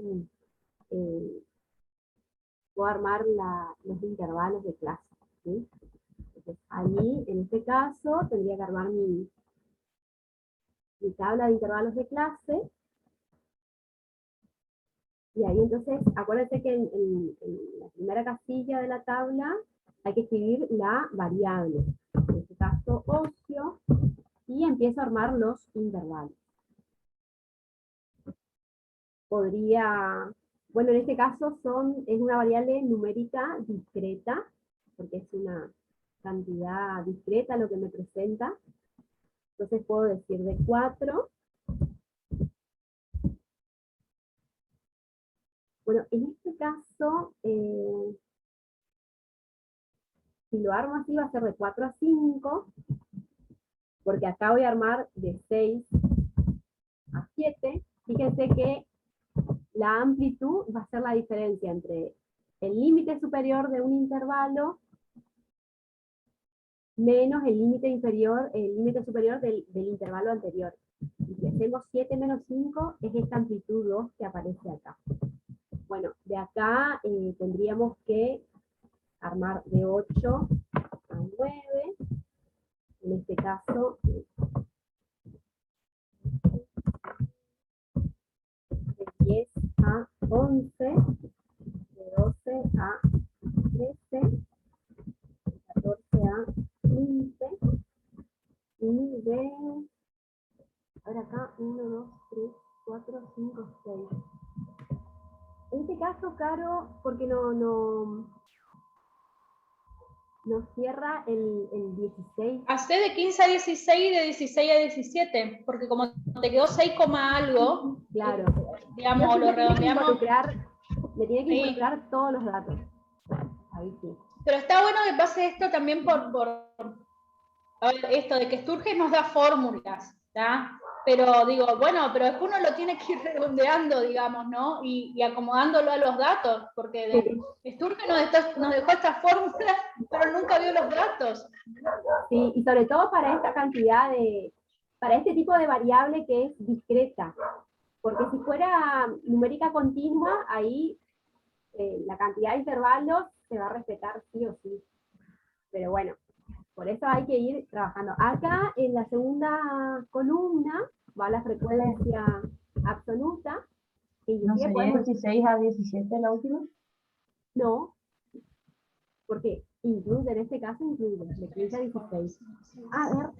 los intervalos de clase. ¿Sí? Entonces, ahí, en este caso, tendría que armar mi tabla de intervalos de clase. Y ahí entonces, acuérdense que en la primera casilla de la tabla hay que escribir la variable. En este caso, ocio, y empiezo a armar los intervalos. Bueno, en este caso es una variable numérica discreta, porque es una cantidad discreta lo que me presenta. Entonces puedo decir de 4. Bueno, en este caso, si lo armo así va a ser de 4 a 5, porque acá voy a armar de 6 a 7. Fíjense que la amplitud va a ser la diferencia entre el límite superior de un intervalo menos el límite superior del intervalo anterior. Y si hacemos 7 menos 5, es esta amplitud 2 que aparece acá. Bueno, de acá tendríamos que armar de 8 a 9, en este caso, de 10 a 11, de 12 a 13, de 14 a 15, y de, a ver acá, 1, 2, 3, 4, 5, 6. En este caso, Caro, porque no cierra el 16. Hacé de 15 a 16 y de 16 a 17, porque como te quedó 6, algo, Claro. digamos, lo redondeamos. Me tiene que involucrar todos los datos. Ahí sí. Pero está bueno que pase esto también por a ver, esto de que Sturges nos da fórmulas, ¿tá? Pero digo, bueno, pero después uno lo tiene que ir redondeando, digamos, ¿no? Y acomodándolo a los datos, porque Sturges nos dejó estas fórmulas, pero nunca vio los datos. Sí, y sobre todo para esta cantidad para este tipo de variable que es discreta. Porque si fuera numérica continua, ahí la cantidad de intervalos se va a respetar sí o sí. Pero bueno, por eso hay que ir trabajando. Acá en la segunda columna va la frecuencia absoluta. ¿No sería 16 a 17 la última? No, porque incluye, en este caso incluye, de 15 a 16. A ver,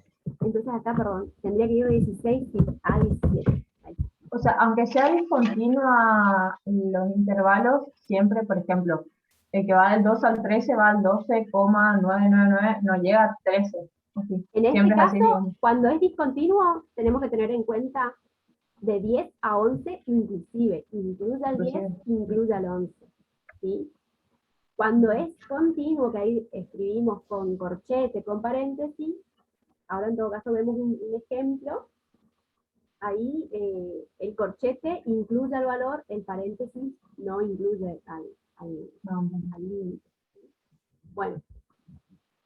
entonces acá, perdón, tendría que ir de 16 a 17. Ahí. O sea, aunque sea discontinua los intervalos, siempre, por ejemplo, el que va del 2 al 13 va al 12,999, no llega a 13. Así. En este Siempre caso, es así, digamos. cuando es discontinuo, tenemos que tener en cuenta de 10 a 11 inclusive. Incluye al 10, incluye al 11. ¿Sí? Cuando es continuo, que ahí escribimos con corchete, con paréntesis, ahora en todo caso vemos un ejemplo, ahí el corchete incluye el valor, el paréntesis no incluye al límite. Bueno,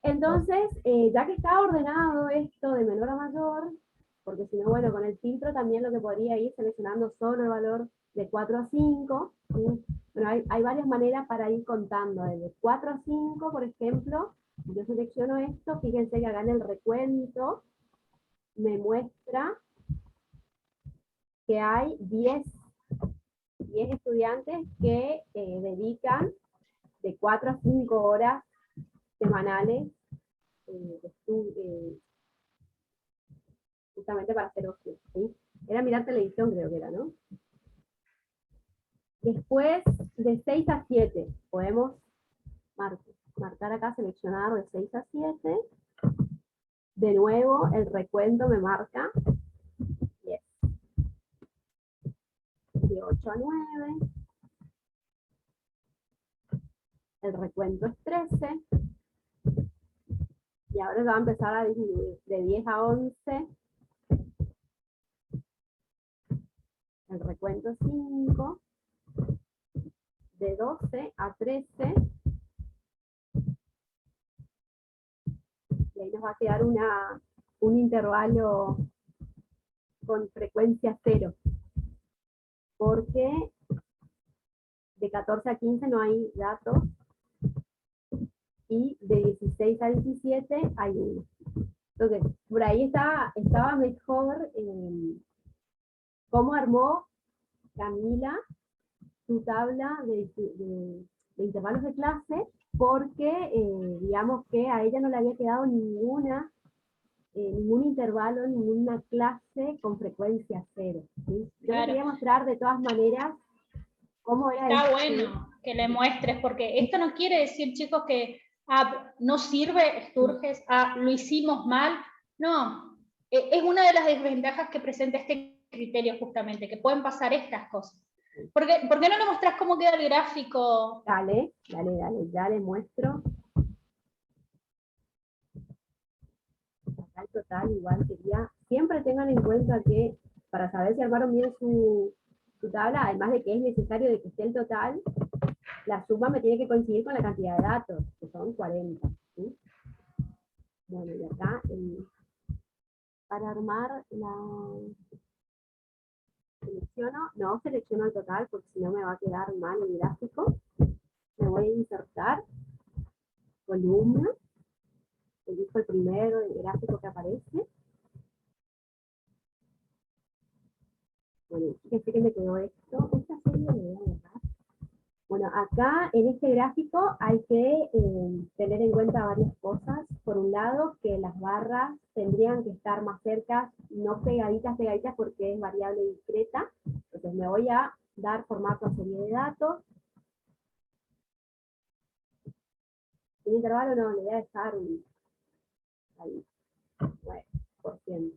entonces, ya que está ordenado esto de menor a mayor, porque si no, bueno, con el filtro también lo que podría ir seleccionando solo el valor de 4 a 5, ¿sí? Bueno, hay varias maneras para ir contando, desde 4 a 5, por ejemplo, Yo selecciono esto, fíjense que acá en el recuento me muestra que hay 10 estudiantes que dedican de 4 a 5 horas semanales justamente para hacer ocio, ¿sí? Era mirar televisión, creo que era, ¿no? Después, de 6 a 7, podemos marcar acá, seleccionar de 6 a 7. De nuevo, el recuento me marca 10. De 8 a 9. El recuento es 13. Y ahora va a empezar a disminuir. De 10 a 11. El recuento es 5. De 12 a 13. Y ahí nos va a quedar un intervalo con frecuencia 0. Porque de 14 a 15 no hay datos. Y de 16 a 17 hay 1. Entonces, por ahí estaba mejor cómo armó Camila su tabla de intervalos de clase, porque digamos que a ella no le había quedado ningún intervalo, ninguna clase con frecuencia 0. ¿Sí? Yo Claro. le quería mostrar de todas maneras cómo era Está esto. bueno que le muestres, porque esto no quiere decir, chicos, que no sirve Sturges, lo hicimos mal. No, es una de las desventajas que presenta este criterio justamente, que pueden pasar estas cosas. ¿Por qué no le mostrás cómo queda el gráfico? Dale, ya le muestro. Acá el total igual quería, siempre tengan en cuenta que para saber si armaron bien su tabla, además de que es necesario de que esté el total, la suma me tiene que coincidir con la cantidad de datos, que son 40. ¿Sí? Bueno, y acá, para armar no selecciono el total, porque si no me va a quedar mal el gráfico. Me voy a insertar, columna, elijo el primero, el gráfico que aparece. Bueno, fíjense que me quedó esto. Esta serie me voy a dejar. Bueno, acá en este gráfico hay que tener en cuenta varias cosas. Por un lado, que las barras tendrían que estar más cerca, no pegaditas, porque es variable discreta. Entonces me voy a dar formato a serie de datos. El intervalo no, le voy a dejar ahí, 9%.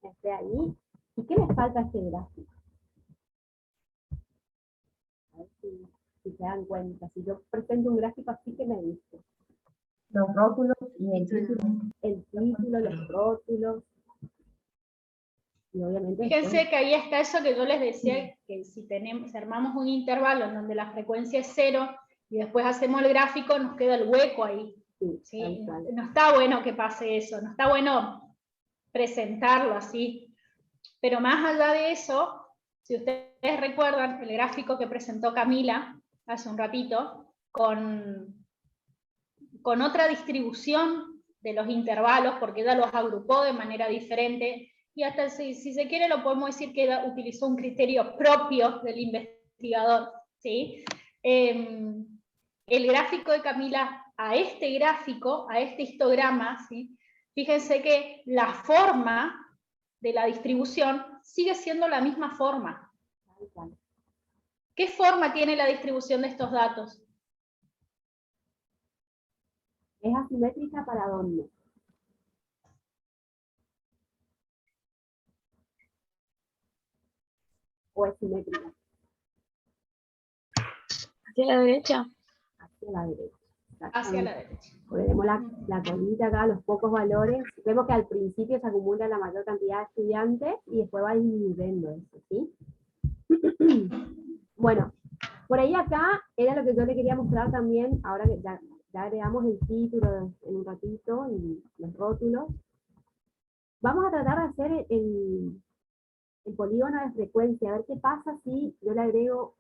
Esté ahí. ¿Y qué les falta a este gráfico? A ver si se dan cuenta. Si yo presento un gráfico así, ¿qué me dice? Los rótulos y el título. El título, los rótulos. Y obviamente Fíjense que ahí está eso que yo les decía, que si armamos un intervalo en donde la frecuencia es 0 y después hacemos el gráfico, nos queda el hueco ahí. ¿Sí? No está bueno que pase eso, no está bueno presentarlo así. Pero más allá de eso, si ustedes recuerdan el gráfico que presentó Camila hace un ratito, con otra distribución de los intervalos, porque ella los agrupó de manera diferente, y hasta si se quiere lo podemos decir que ella utilizó un criterio propio del investigador. ¿Sí? El gráfico de Camila a este gráfico, a este histograma, ¿sí? Fíjense que la forma de la distribución sigue siendo la misma forma. ¿Qué forma tiene la distribución de estos datos? ¿Es asimétrica para dónde? ¿O es simétrica? Hacia la derecha. Hacia la derecha. Hacia la derecha. Porque vemos la colita acá, los pocos valores. Vemos que al principio se acumula la mayor cantidad de estudiantes y después va disminuyendo eso, ¿sí? Bueno, por ahí acá era lo que yo le quería mostrar también, ahora que ya agregamos el título en un ratito y los rótulos. Vamos a tratar de hacer el polígono de frecuencia, a ver qué pasa si yo le agrego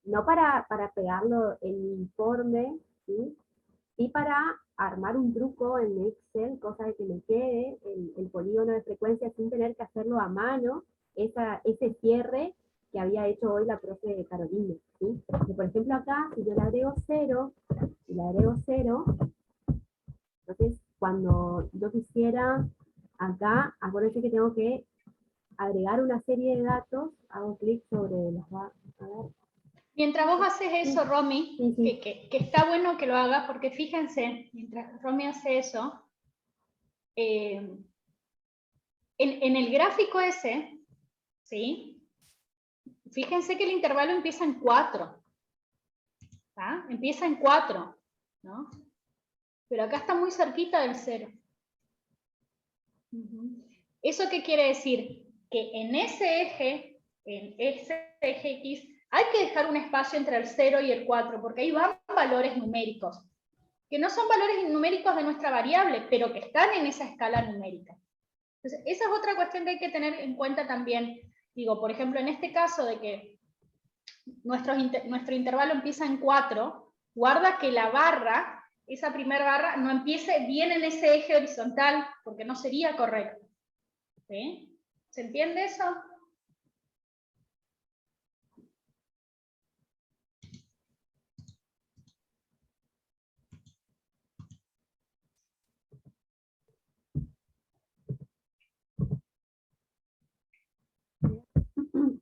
no para pegarlo en mi informe, ¿sí? Y para armar un truco en Excel, cosa de que me quede el polígono de frecuencia sin tener que hacerlo a mano, ese cierre que había hecho hoy la profe Carolina, ¿sí? Y por ejemplo acá, si yo le agrego 0, entonces cuando yo quisiera acá, acuérdense que tengo que agregar una serie de datos, hago clic sobre los datos, a ver. Mientras vos haces eso, Romy, Sí. que está bueno que lo hagas, porque fíjense, mientras Romy hace eso, en el gráfico ese, ¿sí? Fíjense que el intervalo empieza en 4. ¿Tá? Empieza en 4, ¿no? Pero acá está muy cerquita del 0. ¿Eso qué quiere decir? Que en ese eje X, hay que dejar un espacio entre el 0 y el 4, porque ahí van valores numéricos, que no son valores numéricos de nuestra variable, pero que están en esa escala numérica. Entonces, esa es otra cuestión que hay que tener en cuenta también. Digo, por ejemplo, en este caso de que nuestro intervalo empieza en 4, guarda que la barra, esa primera barra, no empiece bien en ese eje horizontal, porque no sería correcto. ¿Sí? ¿Se entiende eso?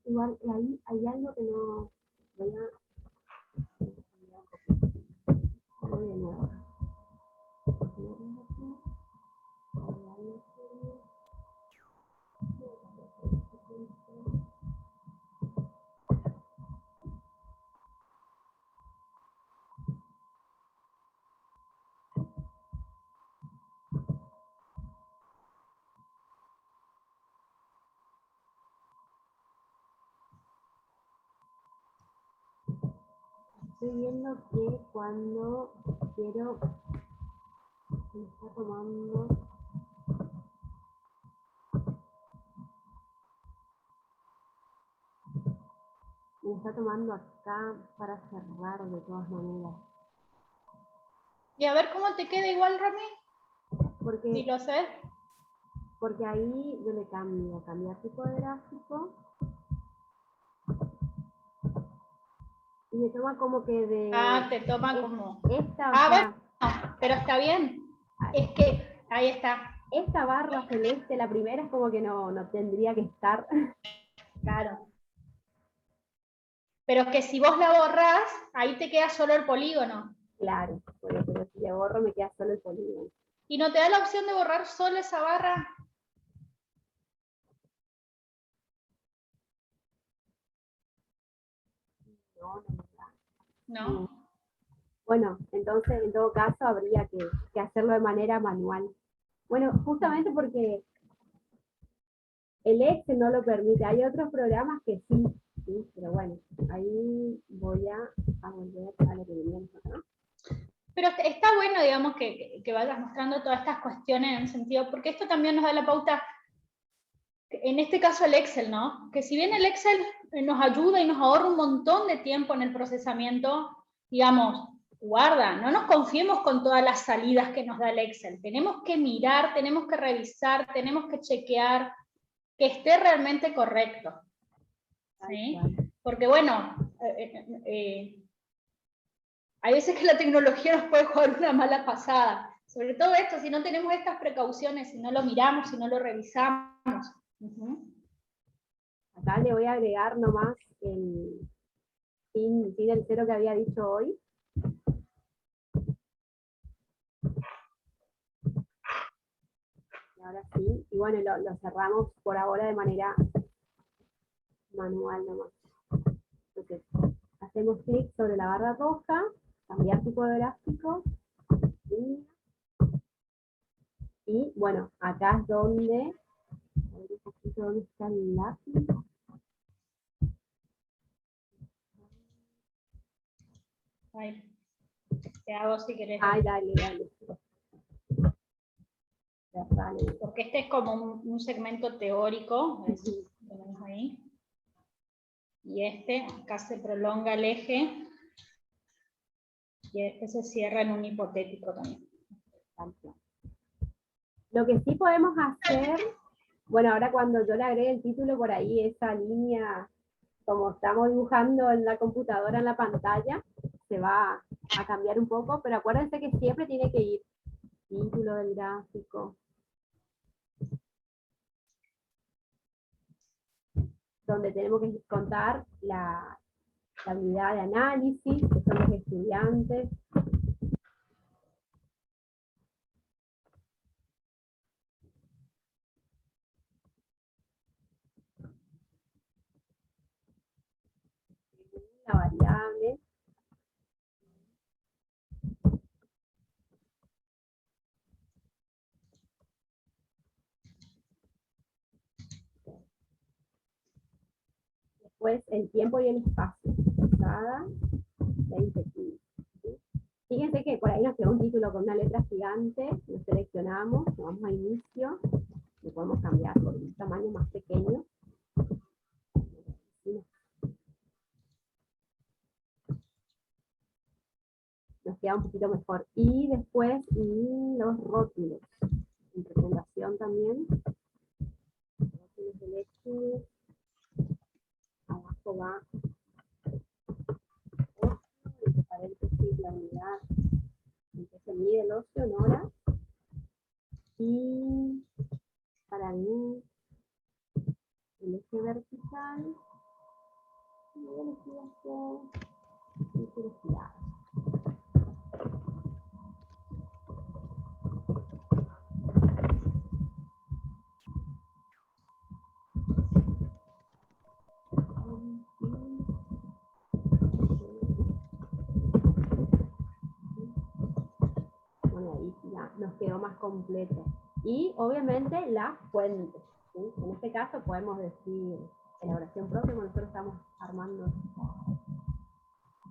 Igual ahí hay algo que no voy a de nuevo. Estoy viendo que cuando quiero, me está tomando, acá para cerrar de todas maneras. Y a ver cómo te queda igual, Romy. Porque, ¿Sí lo haces? porque ahí yo le cambio, cambiar tipo de gráfico. Y me toma como que de... Te toma como... Esta, o sea, bueno, pero está bien. Es que, ahí está. esta barra celeste, la primera, es como que no tendría que estar. Claro. Pero es que si vos la borrás, ahí te queda solo el polígono. Claro, bueno, pero si le borro me queda solo el polígono. ¿Y no te da la opción de borrar solo esa barra? No. No. Bueno, entonces en todo caso habría que hacerlo de manera manual. Bueno, justamente porque el Excel no lo permite. Hay otros programas que sí, pero bueno, ahí voy a volver a lo que veníamos acá. Pero está bueno, digamos, que vayas mostrando todas estas cuestiones en el sentido, porque esto también nos da la pauta, en este caso el Excel, ¿no? Que si bien el Excel nos ayuda y nos ahorra un montón de tiempo en el procesamiento, digamos, guarda, no nos confiemos con todas las salidas que nos da el Excel. Tenemos que mirar, tenemos que revisar, tenemos que chequear que esté realmente correcto. ¿Sí? Porque bueno, hay veces que la tecnología nos puede jugar una mala pasada. Sobre todo esto, si no tenemos estas precauciones, si no lo miramos, si no lo revisamos. Acá le voy a agregar nomás el sin el 0 que había dicho hoy. Y ahora sí, y bueno, lo cerramos por ahora de manera manual nomás. Entonces, hacemos clic sobre la barra roja, cambiar tipo de gráfico, y bueno, acá es donde, a ver un poquito dónde está el lápiz. Ay, te hago si querés. Ay, dale. Porque este es como un segmento teórico, tenemos ahí. Y este, acá se prolonga el eje. Y después se cierra en un hipotético también. Lo que sí podemos hacer, bueno, ahora cuando yo le agregue el título por ahí, esa línea, como estamos dibujando en la computadora en la pantalla, se va a cambiar un poco, pero acuérdense que siempre tiene que ir título del gráfico, donde tenemos que contar la unidad de análisis, que son los estudiantes. La variable. Después el tiempo y el espacio. Cada 20 15. ¿Sí? Fíjense que por ahí nos quedó un título con una letra gigante, lo seleccionamos, nos vamos a inicio, lo podemos cambiar por un tamaño más pequeño. Nos queda un poquito mejor. Y después los rótulos, en presentación también. Rótulos de leche. Abajo va entre paréntesis la unidad en que se mide el ocio en horas. Y para mí el eje vertical y velocidad y velocidad. Bueno, ahí ya nos quedó más completo. Y obviamente las fuentes. ¿Sí? En este caso podemos decir elaboración propia, cuando nosotros estamos armando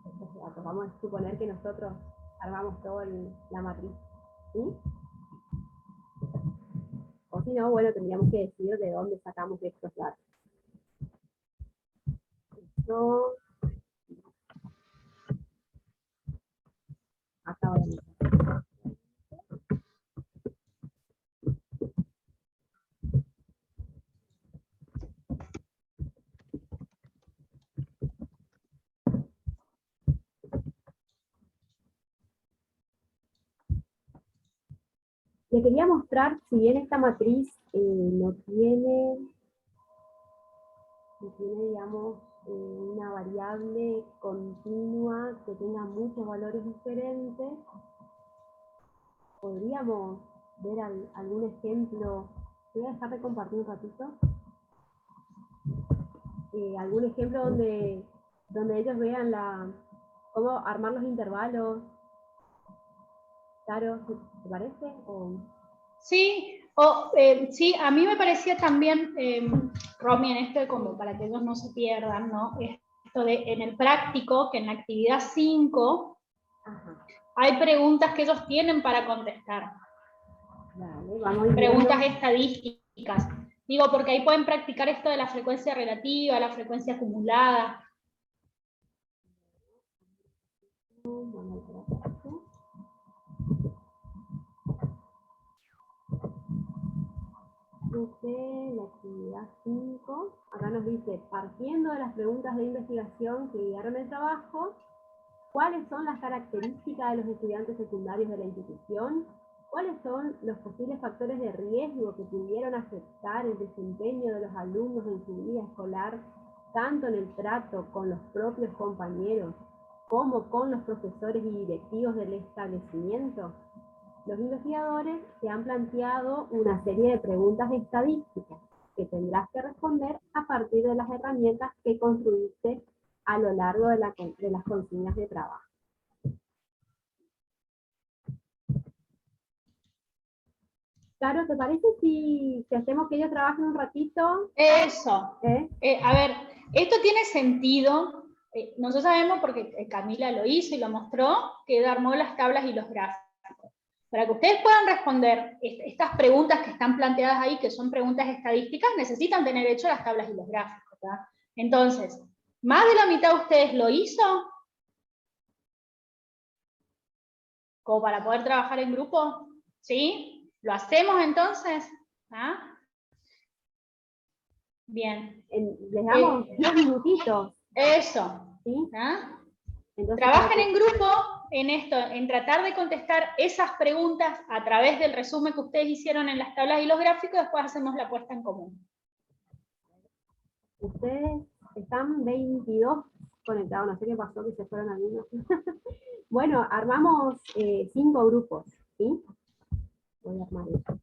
estos datos. Vamos a suponer que nosotros armamos toda la matriz. ¿Sí? O si no, bueno, tendríamos que decir de dónde sacamos estos datos. Esto, acá voy a meter. Le quería mostrar, si bien esta matriz no tiene, digamos, una variable continua que tenga muchos valores diferentes, podríamos ver algún ejemplo. Voy a dejar de compartir un ratito. Algún ejemplo donde ellos vean cómo armar los intervalos. Claro, ¿te parece? Sí, sí, a mí me parecía también, Romy, en esto, como para que ellos no se pierdan, ¿no? Esto de en el práctico, que en la actividad 5, ajá, hay preguntas que ellos tienen para contestar. Vale, vamos preguntas estadísticas. Digo, porque ahí pueden practicar esto de la frecuencia relativa, la frecuencia acumulada. La actividad 5, acá nos dice, partiendo de las preguntas de investigación que guiaron el trabajo, ¿cuáles son las características de los estudiantes secundarios de la institución? ¿Cuáles son los posibles factores de riesgo que pudieron afectar el desempeño de los alumnos en su vida escolar, tanto en el trato con los propios compañeros como con los profesores y directivos del establecimiento? Los investigadores te han planteado una serie de preguntas estadísticas que tendrás que responder a partir de las herramientas que construiste a lo largo de las consignas de trabajo. Claro, ¿te parece si hacemos que ellos trabajen un ratito? Eso. A ver, esto tiene sentido. Nosotros sabemos, porque Camila lo hizo y lo mostró, que armó las tablas y los gráficos. Para que ustedes puedan responder estas preguntas que están planteadas ahí, que son preguntas estadísticas, necesitan tener hecho las tablas y los gráficos, ¿verdad? Entonces, ¿más de la mitad de ustedes lo hizo? como para poder trabajar en grupo? ¿Sí? ¿Lo hacemos entonces? ¿Ah? Bien. Les damos 10 minutitos. Eso. ¿Sí? ¿Ah? Entonces, Trabajen en grupo en esto, en tratar de contestar esas preguntas a través del resumen que ustedes hicieron en las tablas y los gráficos, después hacemos la puesta en común. Ustedes están 22 conectados, no sé qué pasó, que se fueron algunos. Bueno, armamos 5 grupos, ¿sí? Voy a armar eso.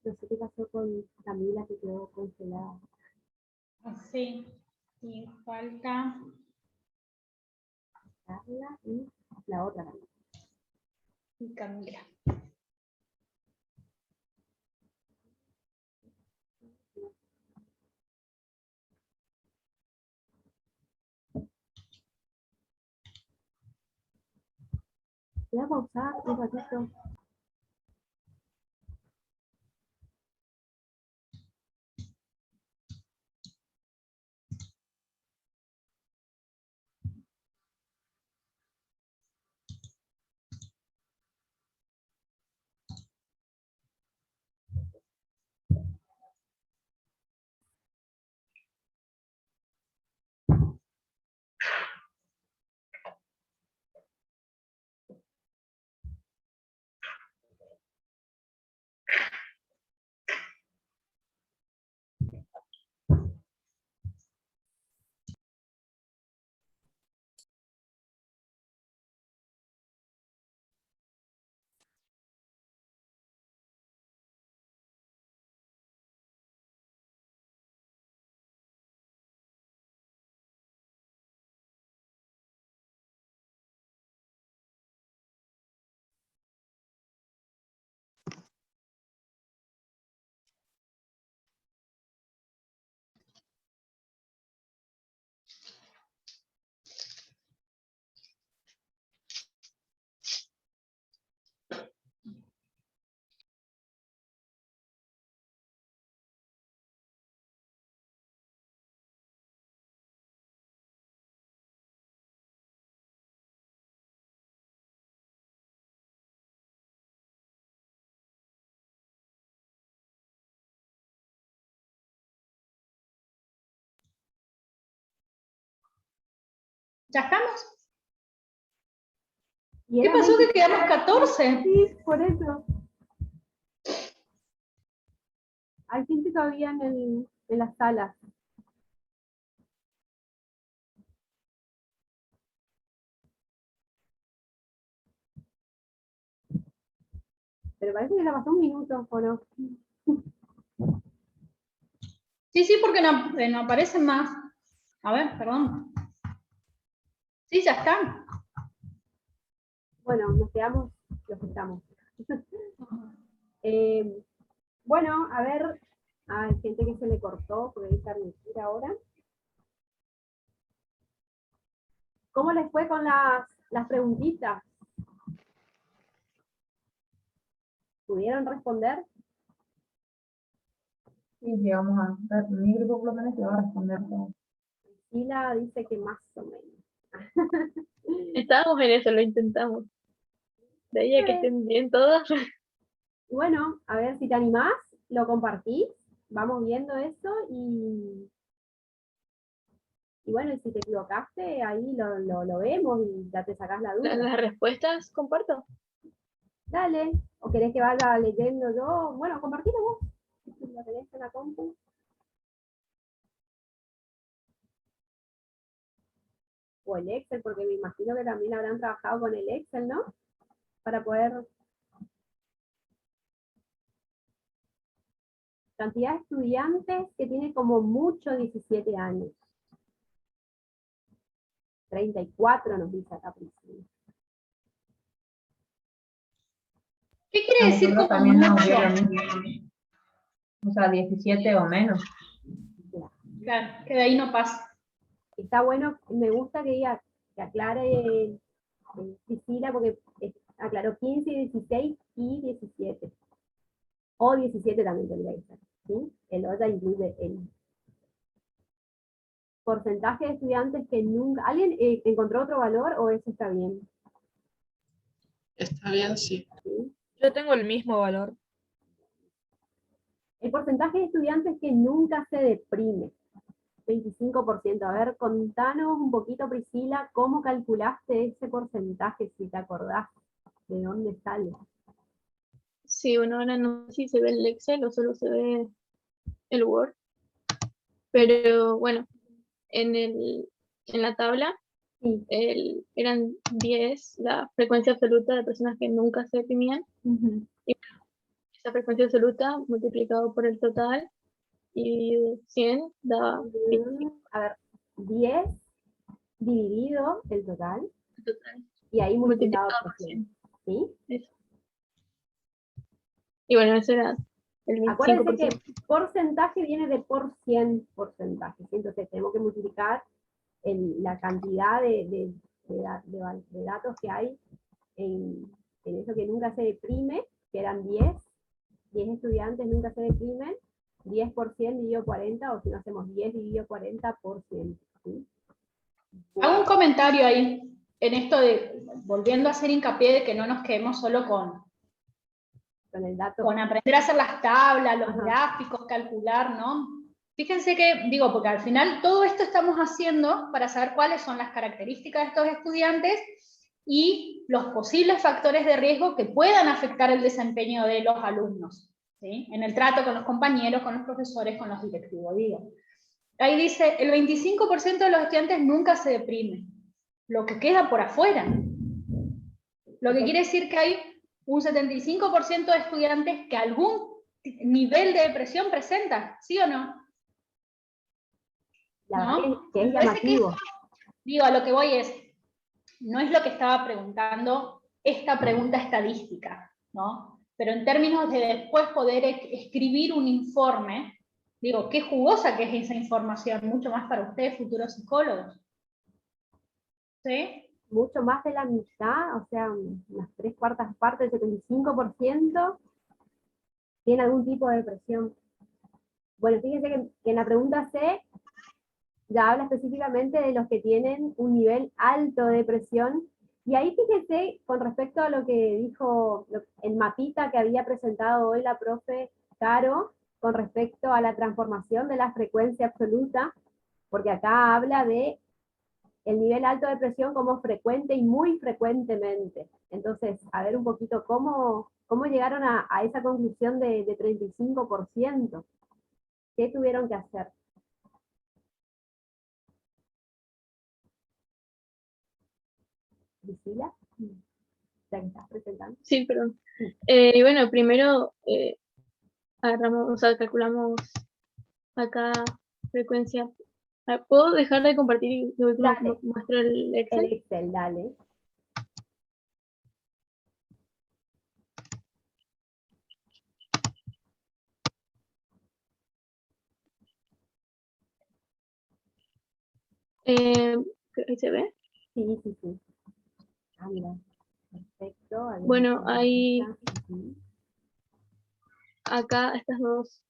No sé qué pasó con Camila, que quedó congelada. Sí, y falta Carla y la otra Camila. y Camila. Voy a pausar un ratito. ¿Ya estamos? Y ¿Qué eran pasó 20. que quedamos 14? Sí, por eso. Hay gente todavía en las salas. Pero parece que ya pasó un minuto, ¿o no? Sí, sí, porque no aparecen más. A ver, perdón. Sí, ya están. Bueno, nos quedamos los que estamos. Bueno, a ver, hay gente que se le cortó, porque hay que admitir ahora. ¿Cómo les fue con las preguntitas? ¿Pudieron responder? Sí, llegamos a ver, mi grupo por lo menos llegó a responder todo. Sila dice que más o menos. Estábamos en eso, lo intentamos. De ahí a que estén bien todas. Bueno, a ver si te animás, lo compartís, vamos viendo eso y bueno, y si te equivocaste, ahí lo vemos y ya te sacás la duda. Las respuestas comparto. Dale, o querés que vaya leyendo yo. Bueno, compartilo vos, si lo tenés en la compu. O el Excel, porque me imagino que también habrán trabajado con el Excel, ¿no? Para poder... Cantidad de estudiantes que tiene como mucho 17 años. 34 nos dice acá Priscila. ¿Qué quiere decir Nosotros como también nos mucho? dio lo mismo. O sea, 17 o menos. Claro, que de ahí no pasa. Está bueno, me gusta que diga, que aclare Priscila, porque aclaró 15, 16 y 17. O 17 también tendría que ser, ¿sí? El OTA incluye el porcentaje de estudiantes que nunca... ¿Alguien encontró otro valor o eso está bien? Está bien, sí. ¿Sí? Yo tengo el mismo valor. El porcentaje de estudiantes que nunca se deprime. 25%. A ver, contanos un poquito, Priscila, cómo calculaste ese porcentaje, si te acordás, de dónde sale. Sí, bueno, ahora no sé si se ve el Excel o solo se ve el Word, pero bueno, en la tabla Sí. eran 10 la frecuencia absoluta de personas que nunca se deprimían, Uh-huh. y esa frecuencia absoluta multiplicado por el total y 100 da 25 A ver, 10 dividido el total, total, y ahí multiplicado multiplicado por por 100. 100. ¿Sí? Eso. Y bueno, eso era el Acuérdense 25%. que porcentaje viene de por 100 porcentaje, ¿sí? Entonces tenemos que multiplicar la cantidad de datos que hay en eso que nunca se deprime, que eran 10 estudiantes nunca se deprimen, 10% dividido 40, o si no hacemos 10 dividido 40%. ¿Sí? Hago un comentario ahí, en esto de, volviendo a hacer hincapié de que no nos quedemos solo con el dato. Con aprender a hacer las tablas, los Ajá. gráficos, calcular, ¿no? Fíjense que, digo, porque al final todo esto estamos haciendo para saber cuáles son las características de estos estudiantes y los posibles factores de riesgo que puedan afectar el desempeño de los alumnos, ¿sí? En el trato con los compañeros, con los profesores, con los directivos, digo. Ahí dice, el 25% de los estudiantes nunca se deprime, lo que queda por afuera. Lo que quiere decir que hay un 75% de estudiantes que algún nivel de depresión presenta, ¿sí o no? La ¿No? verdad que es Me parece que llamativo. eso, digo, a lo que voy es, no es lo que estaba preguntando esta pregunta estadística, ¿no? Pero en términos de después poder escribir un informe, digo, qué jugosa que es esa información, mucho más para ustedes, futuros psicólogos. ¿Sí? Mucho más de la mitad, o sea, unas 3/4 partes, el 75%, tiene algún tipo de depresión. Bueno, fíjense que en la pregunta C ya habla específicamente de los que tienen un nivel alto de depresión, y ahí fíjense, con respecto a lo que dijo el mapita que había presentado hoy la profe Caro, con respecto a la transformación de la frecuencia absoluta, porque acá habla de el nivel alto de depresión como frecuente y muy frecuentemente. Entonces, a ver un poquito cómo llegaron a esa conclusión de 35%. ¿Qué tuvieron que hacer? Priscila, ya que estás presentando. Sí, perdón. Bueno, primero agarramos, o sea, calculamos acá frecuencia. ¿Puedo dejar de compartir y luego Dale. muestro el Excel? El Excel, dale. Ahí se ve. Sí, sí, sí. Ah, mira. Perfecto. Bueno, hay Ujú. acá estas dos.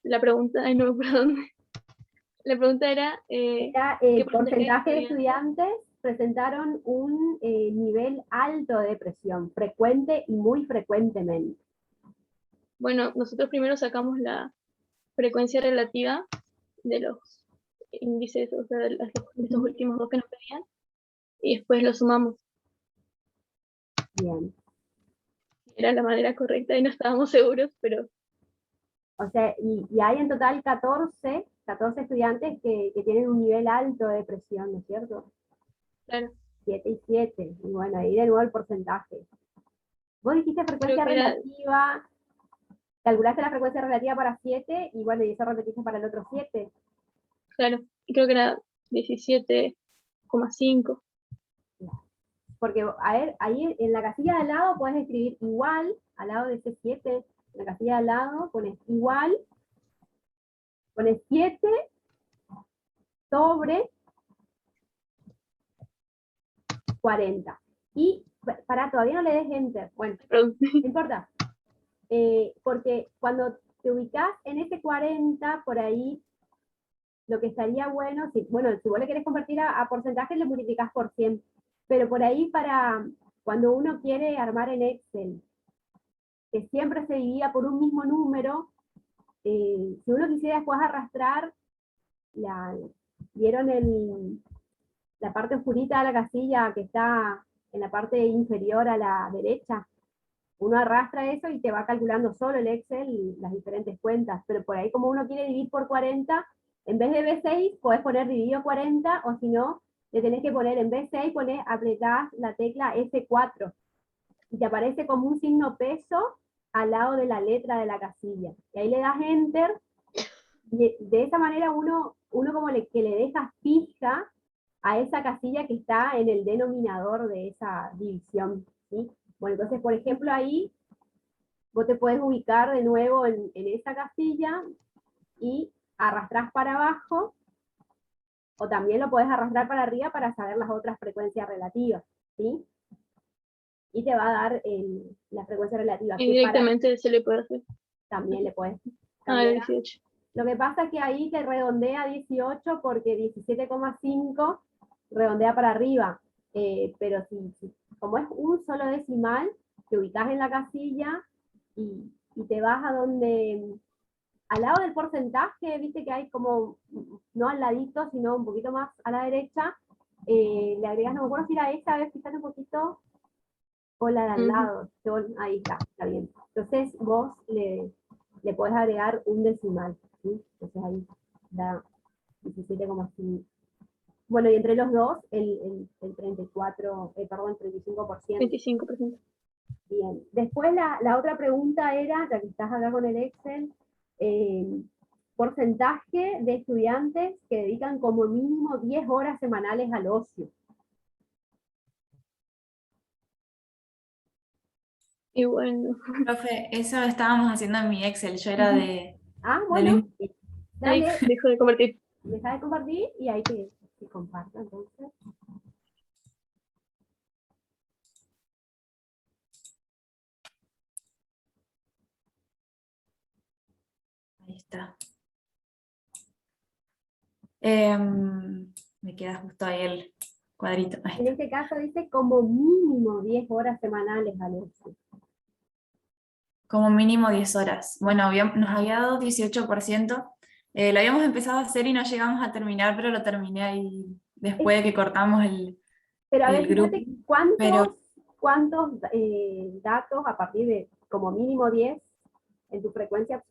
La pregunta, ay no, perdón. La pregunta era Era ¿qué el porcentaje de estudiantes? estudiantes presentaron un nivel alto de depresión, frecuente y muy frecuentemente. Bueno, nosotros primero sacamos la frecuencia relativa de los índices, o sea, de estos últimos dos que nos pedían, y después lo sumamos. Bien. era la manera correcta y no estábamos seguros, pero O sea, y hay en total 14 estudiantes que tienen un nivel alto de depresión, ¿no es cierto? claro, 7 y 7, y bueno, ahí de nuevo el porcentaje. Vos dijiste frecuencia creo que era, relativa, calculaste la frecuencia relativa para 7, y bueno, y eso repetiste para el otro 7. claro, y creo que era 17,5. Porque, a ver, ahí en la casilla de al lado puedes escribir igual, al lado de ese 7, en la casilla de al lado pones igual, pones 7 sobre 40. Y para, todavía no le des enter. Bueno, Perdón. no importa. Porque cuando te ubicas en ese 40, por ahí, lo que estaría bueno, si vos le querés convertir a porcentajes, le multiplicás por 100. Pero por ahí, para cuando uno quiere armar en Excel, que siempre se dividía por un mismo número, si uno quisiera después arrastrar, ¿vieron la parte oscurita de la casilla que está en la parte inferior a la derecha? Uno arrastra eso y te va calculando solo el Excel las diferentes cuentas, pero por ahí como uno quiere dividir por 40, en vez de B6 podés poner dividido 40, o si no, le tenés que poner en B6, apretás la tecla F4, y te aparece como un signo peso al lado de la letra de la casilla. Y ahí le das Enter, y de esa manera uno como que le deja fija a esa casilla que está en el denominador de esa división, ¿sí? Bueno, entonces, por ejemplo, ahí vos te puedes ubicar de nuevo en esa casilla y arrastrás para abajo, o también lo podés arrastrar para arriba para saber las otras frecuencias relativas, ¿sí? Y te va a dar la frecuencia relativa. Y directamente se le puede hacer. También le puedes Ah, cambiar. 18. Lo que pasa es que ahí te redondea 18 porque 17,5 redondea para arriba. Pero como es un solo decimal, te ubicas en la casilla y te vas a donde, al lado del porcentaje, viste que hay como, no al ladito, sino un poquito más a la derecha, le agregas, no me acuerdo si era esta, a ver, fíjate un poquito, o la de al lado, ahí está bien. Entonces vos le podés agregar un decimal, ¿sí? Entonces ahí da 17,5. Bueno, y entre los dos, el 34, perdón, 35%. 25%. Bien. Después la otra pregunta era, ya que estás acá con el Excel, porcentaje de estudiantes que dedican como mínimo 10 horas semanales al ocio. Y bueno, Profe, eso estábamos haciendo en mi Excel, yo era de... Ah, bueno, ahí dale, dejo de compartir. deja de compartir y ahí te comparto entonces. Ahí está. Me queda justo ahí el cuadrito. Ahí En está. este caso dice como mínimo 10 horas semanales al ocio. Como mínimo 10 horas. Bueno, nos había dado 18%. Lo habíamos empezado a hacer y no llegamos a terminar, pero lo terminé ahí después de que cortamos Pero a ver, el grupo. fíjate Pero cuántos datos a partir de como mínimo 10 en tu frecuencia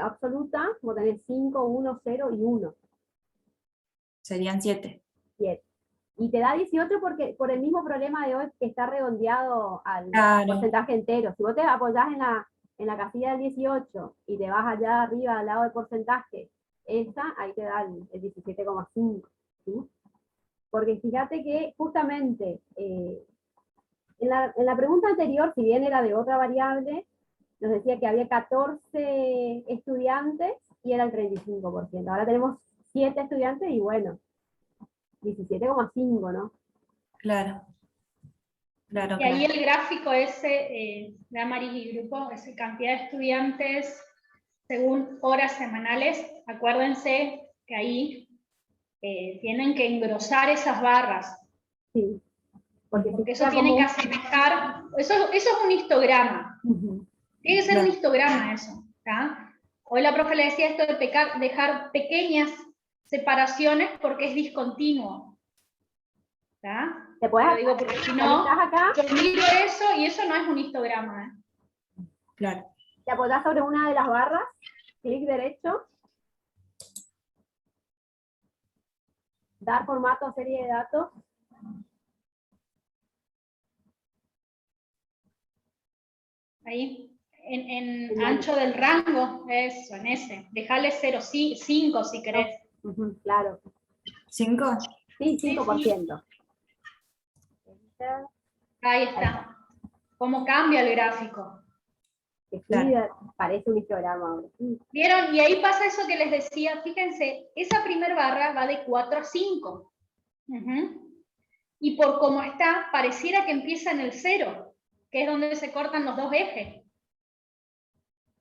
absoluta, vos tenés 5, 1, 0 y 1. serían 7. 7. Y te da 18 porque por el mismo problema de hoy que está redondeado al Claro. porcentaje entero. Si vos te apoyás en la casilla del 18 y te vas allá arriba al lado del porcentaje, ahí te da el 17,5. ¿Sí? Porque fíjate que justamente en la pregunta anterior, si bien era de otra variable, nos decía que había 14 estudiantes y era el 35%. Ahora tenemos 7 estudiantes y bueno, 17,5, ¿no? Claro. Claro, Y ahí claro. el gráfico ese de Amaris y grupo, esa cantidad de estudiantes según horas semanales, acuérdense que ahí tienen que engrosar esas barras. Sí. Porque eso tiene que asemejar, eso es un histograma. Tiene que ser un histograma eso. ¿tá? Hoy la profe le decía esto de dejar pequeñas separaciones porque es discontinuo. ¿tá? ¿Te puedes Lo digo porque si no, acá? yo miro eso y eso no es un histograma. Claro. Te apoyás sobre una de las barras, clic derecho, dar formato a serie de datos. Ahí, en ancho del rango, eso, en ese. Dejale 0,5 si querés. Claro. ¿5? Sí, 5%. Ahí está. ¿Cómo cambia el gráfico? Que sí, Claro. parece un histograma ahora. ¿Vieron? Y ahí pasa eso que les decía, fíjense, esa primer barra va de 4 a 5. Y por cómo está, pareciera que empieza en el 0, que es donde se cortan los dos ejes.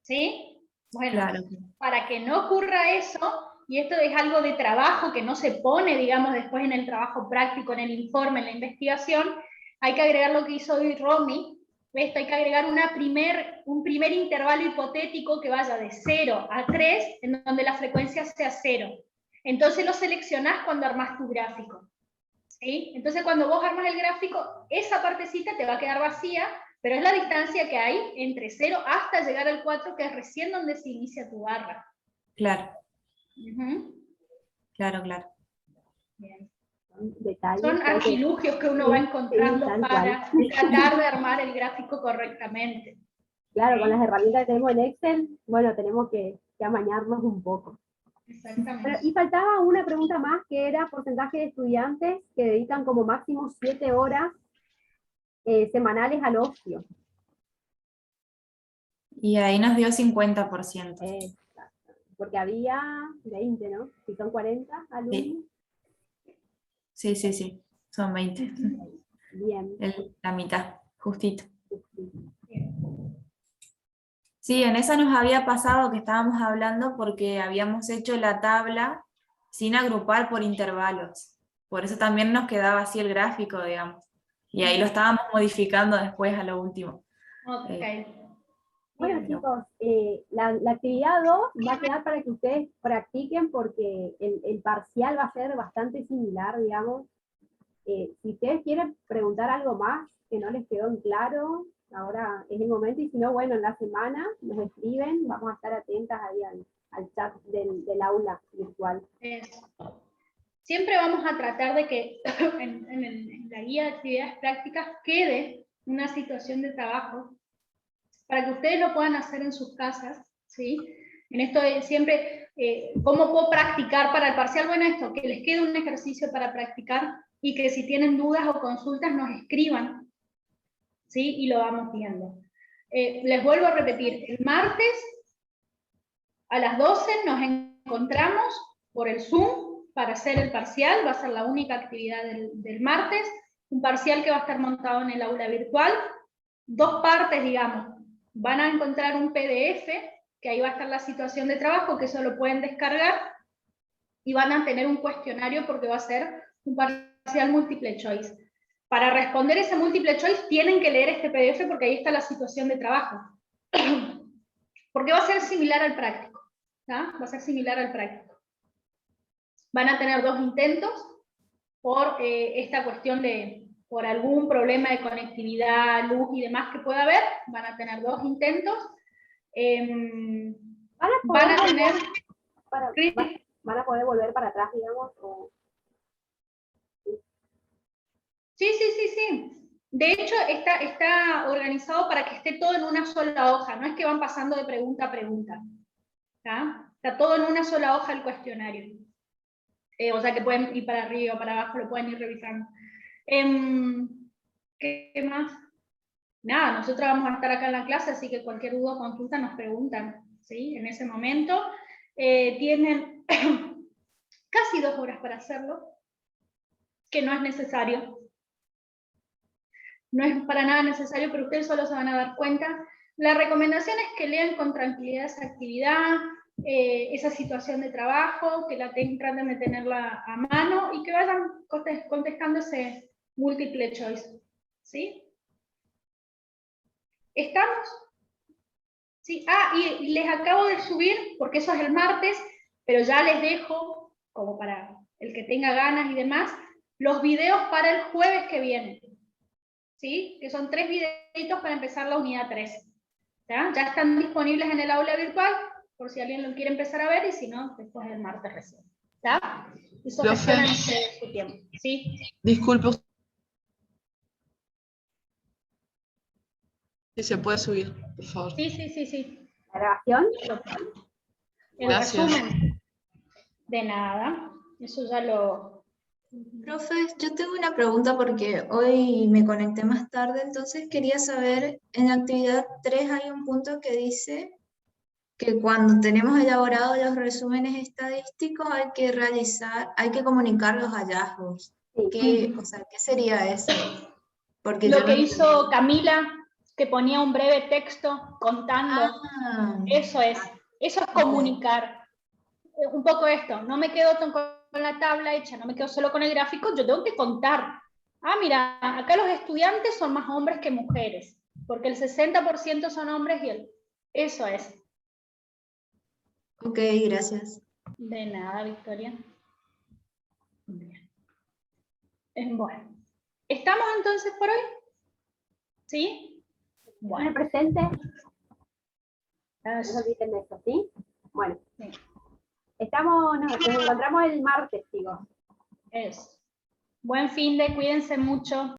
¿Sí? Bueno, Claro. para que no ocurra eso, y esto es algo de trabajo que no se pone, digamos, después en el trabajo práctico, en el informe, en la investigación, hay que agregar lo que hizo hoy Romy. Esto hay que agregar un primer intervalo hipotético que vaya de 0 a 3, en donde la frecuencia sea 0. Entonces lo seleccionás cuando armás tu gráfico. ¿Sí? Entonces cuando vos armas el gráfico, esa partecita te va a quedar vacía, pero es la distancia que hay entre 0 hasta llegar al 4, que es recién donde se inicia tu barra. Claro. Claro. Bien. Detalles Son que hay que- artilugios que uno va encontrando tal para tratar de armar el gráfico correctamente. Claro, ¿Sí? con las herramientas que tenemos en Excel, bueno, tenemos que amañarnos un poco. Exactamente. Y faltaba una pregunta más, que era porcentaje de estudiantes que dedican como máximo 7 horas semanales al ocio. Y ahí nos dio 50%. Exacto. Porque había 20, ¿no? Si son 40 alumnos. Sí. Son 20. Bien. La mitad, justito. Sí, en esa nos había pasado que estábamos hablando porque habíamos hecho la tabla sin agrupar por intervalos. Por eso también nos quedaba así el gráfico, digamos. Y ahí lo estábamos modificando después a lo último. Ok. Bueno, chicos, la actividad 2 va a quedar para que ustedes practiquen, porque el parcial va a ser bastante similar, digamos. Si ustedes quieren preguntar algo más que no les quedó en claro, ahora es el momento, y si no, bueno, en la semana nos escriben, vamos a estar atentas ahí al chat del aula virtual. Siempre vamos a tratar de que en la guía de actividades prácticas quede una situación de trabajo para que ustedes lo puedan hacer en sus casas, ¿sí? En esto siempre, ¿cómo puedo practicar para el parcial? Bueno, esto, que les quede un ejercicio para practicar y que si tienen dudas o consultas nos escriban, ¿sí? Y lo vamos viendo. Les vuelvo a repetir, el martes a las 12 nos encontramos por el Zoom para hacer el parcial, va a ser la única actividad del martes, un parcial que va a estar montado en el aula virtual, 2 partes, digamos. Van a encontrar un PDF, que ahí va a estar la situación de trabajo, que eso lo pueden descargar, y van a tener un cuestionario porque va a ser un parcial múltiple choice. Para responder ese múltiple choice tienen que leer este PDF porque ahí está la situación de trabajo. Porque va a ser similar al práctico. ¿tá? Va a ser similar al práctico. Van a tener 2 intentos por esta cuestión por algún problema de conectividad, luz y demás que pueda haber, van a tener 2 intentos. Van a poder volver para atrás, digamos. Sí. De hecho, está organizado para que esté todo en una sola hoja, no es que van pasando de pregunta a pregunta. ¿tá? Está todo en una sola hoja el cuestionario. O sea que pueden ir para arriba o para abajo, lo pueden ir revisando. ¿Qué más? Nada, nosotros vamos a estar acá en la clase, así que cualquier duda o consulta nos preguntan, ¿sí? En ese momento. Tienen casi 2 horas para hacerlo, que no es necesario. No es para nada necesario, pero ustedes solo se van a dar cuenta. La recomendación es que lean con tranquilidad esa actividad, esa situación de trabajo, que traten de tenerla a mano y que vayan contestando ese múltiple choice. ¿Sí? ¿Estamos? Sí. Y les acabo de subir, porque eso es el martes, pero ya les dejo, como para el que tenga ganas y demás, los videos para el jueves que viene. ¿Sí? Que son 3 videitos para empezar la unidad 3. ¿Ya? Ya están disponibles en el aula virtual, por si alguien lo quiere empezar a ver, y si no, después el martes recién. ¿Ya? Eso Profe. gestionan ustedes su tiempo. ¿Sí? Disculpe, si se puede subir, por favor. Sí, sí, sí, sí. ¿La grabación? El Gracias. resumen. De nada. Eso ya lo... Profe, yo tengo una pregunta porque hoy me conecté más tarde, entonces quería saber, en la actividad 3 hay un punto que dice que cuando tenemos elaborados los resúmenes estadísticos hay que comunicar los hallazgos. Sí. O sea, ¿qué sería eso? Porque Lo yo que no hizo entendí. Camila, que ponía un breve texto contando, Ah, eso es comunicar. Un poco esto, no me quedo con la tabla hecha, no me quedo solo con el gráfico, yo tengo que contar. Ah, mira, acá los estudiantes son más hombres que mujeres, porque el 60% son hombres y eso es. ok, gracias. De nada, Victoria. Bien. Bueno, ¿estamos entonces por hoy? ¿Sí? Bueno, Bueno. presente. No se olviden de eso, ¿sí? Bueno. Sí. Nos encontramos el martes, chicos. Buen fin de, cuídense mucho.